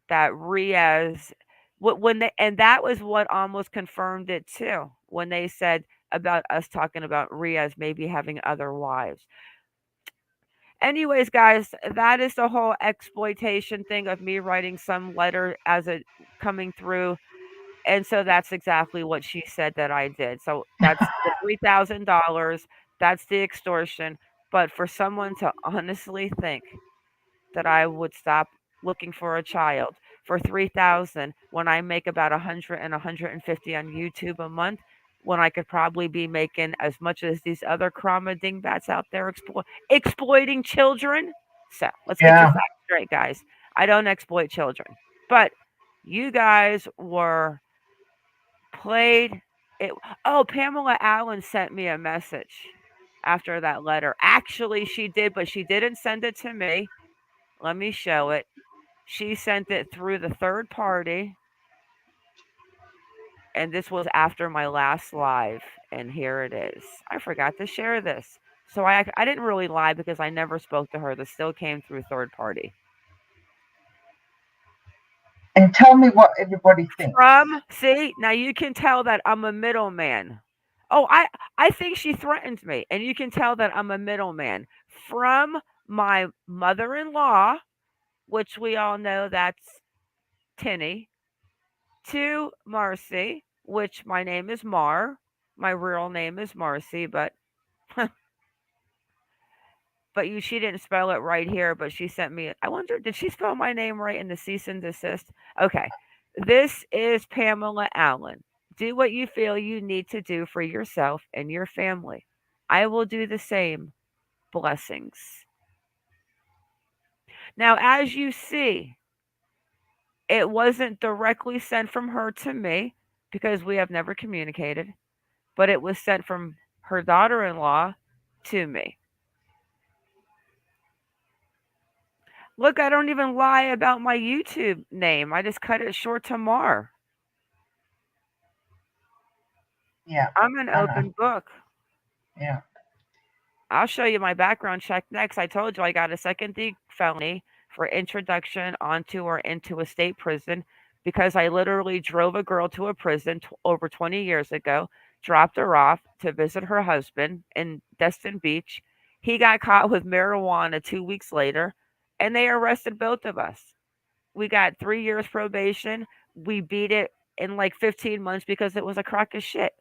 that Riaz. When they and that was what almost confirmed it too. When they said about us talking about Riaz maybe having other wives. Anyways, guys, that is the whole exploitation thing of me writing some letter as a coming through And so that's exactly what she said that I did. So that's the $3,000. That's the extortion. But for someone to honestly think that I would stop looking for a child for 3,000 when I make about 100 and 150 on YouTube a month, when I could probably be making as much as these other chroma dingbats out there exploiting children. So let's get your Yeah. facts straight, guys. I don't exploit children, but you guys were played it. Oh, Pamela Allen sent me a message after that letter. Actually, she did, but she didn't send it to me. Let me show it. She sent it through the third party, and this was after my last live. And here it is. I forgot to share this. So I didn't really lie because I never spoke to her. This still came through third party. And tell me what everybody thinks. See, now you can tell that I'm a middleman. Oh, I think she threatened me, and you can tell that I'm a middleman from my mother-in-law, which we all know that's Tinny, to Marcy, which my name is Mar. My real name is Marcy, but she didn't spell it right here, but she sent me. I wonder, did she spell my name right in the cease and desist? Okay, this is Pamela Allen. Do what you feel you need to do for yourself and your family. I will do the same. Blessings. Now, as you see, it wasn't directly sent from her to me because we have never communicated, but it was sent from her daughter in law to me. Look, I don't even lie about my YouTube name. I just cut it short to Mar. Yeah. I'm an I know. open book. Yeah. I'll show you my background check next. I told you I got a second-degree felony for introduction onto or into a state prison because I literally drove a girl to a prison over 20 years ago, dropped her off to visit her husband in Destin Beach. He got caught with marijuana 2 weeks later, and they arrested both of us. We got 3 years probation. We beat it in like 15 months because it was a crock of shit.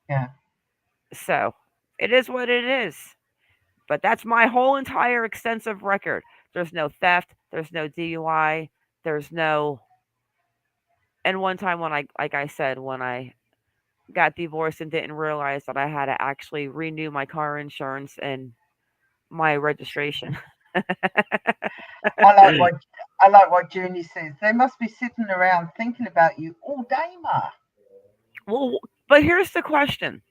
Yeah. So it is what it is. But that's my whole entire extensive record. There's no theft. There's no DUI. There's no. And one time when like I said, when I got divorced and didn't realize that I had to actually renew my car insurance and my registration. I like what I like what Junie says. They must be sitting around thinking about you all day, Ma. Well, but here's the question.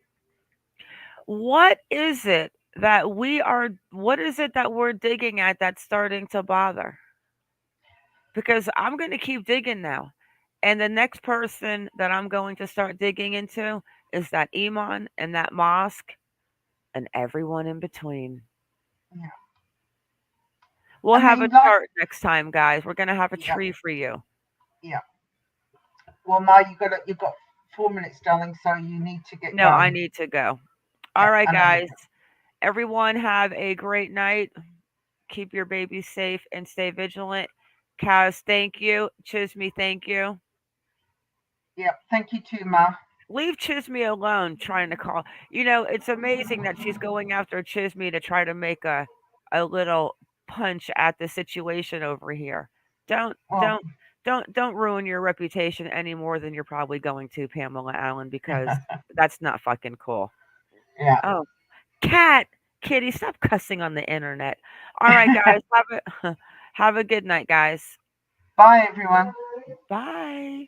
What is it that we are what is it that we're digging at that's starting to bother? Because I'm going to keep digging now. And the next person that I'm going to start digging into is that Iman and that mosque and everyone in between. Yeah. We'll I have a mean, like, chart next time, guys. We're going to have a yeah, tree for you. yeah. Well, Ma, you've got 4 minutes, darling, so you need to get No, I going. need to go. Yeah, All right, I know you guys. Everyone have a great night. Keep your babies safe and stay vigilant. Kaz, thank you. Chisme, thank you. Yeah, thank you too, Ma. Leave Chisme alone trying to call. It's amazing that she's going after Chisme to try to make a little punch at the situation over here. Don't Well, don't don't ruin your reputation any more than you're probably going to, Pamela Allen, because that's not fucking cool. yeah. Oh, cat, kitty, stop cussing on the internet. All right, guys, have a have a good night, guys. Bye, everyone. Bye.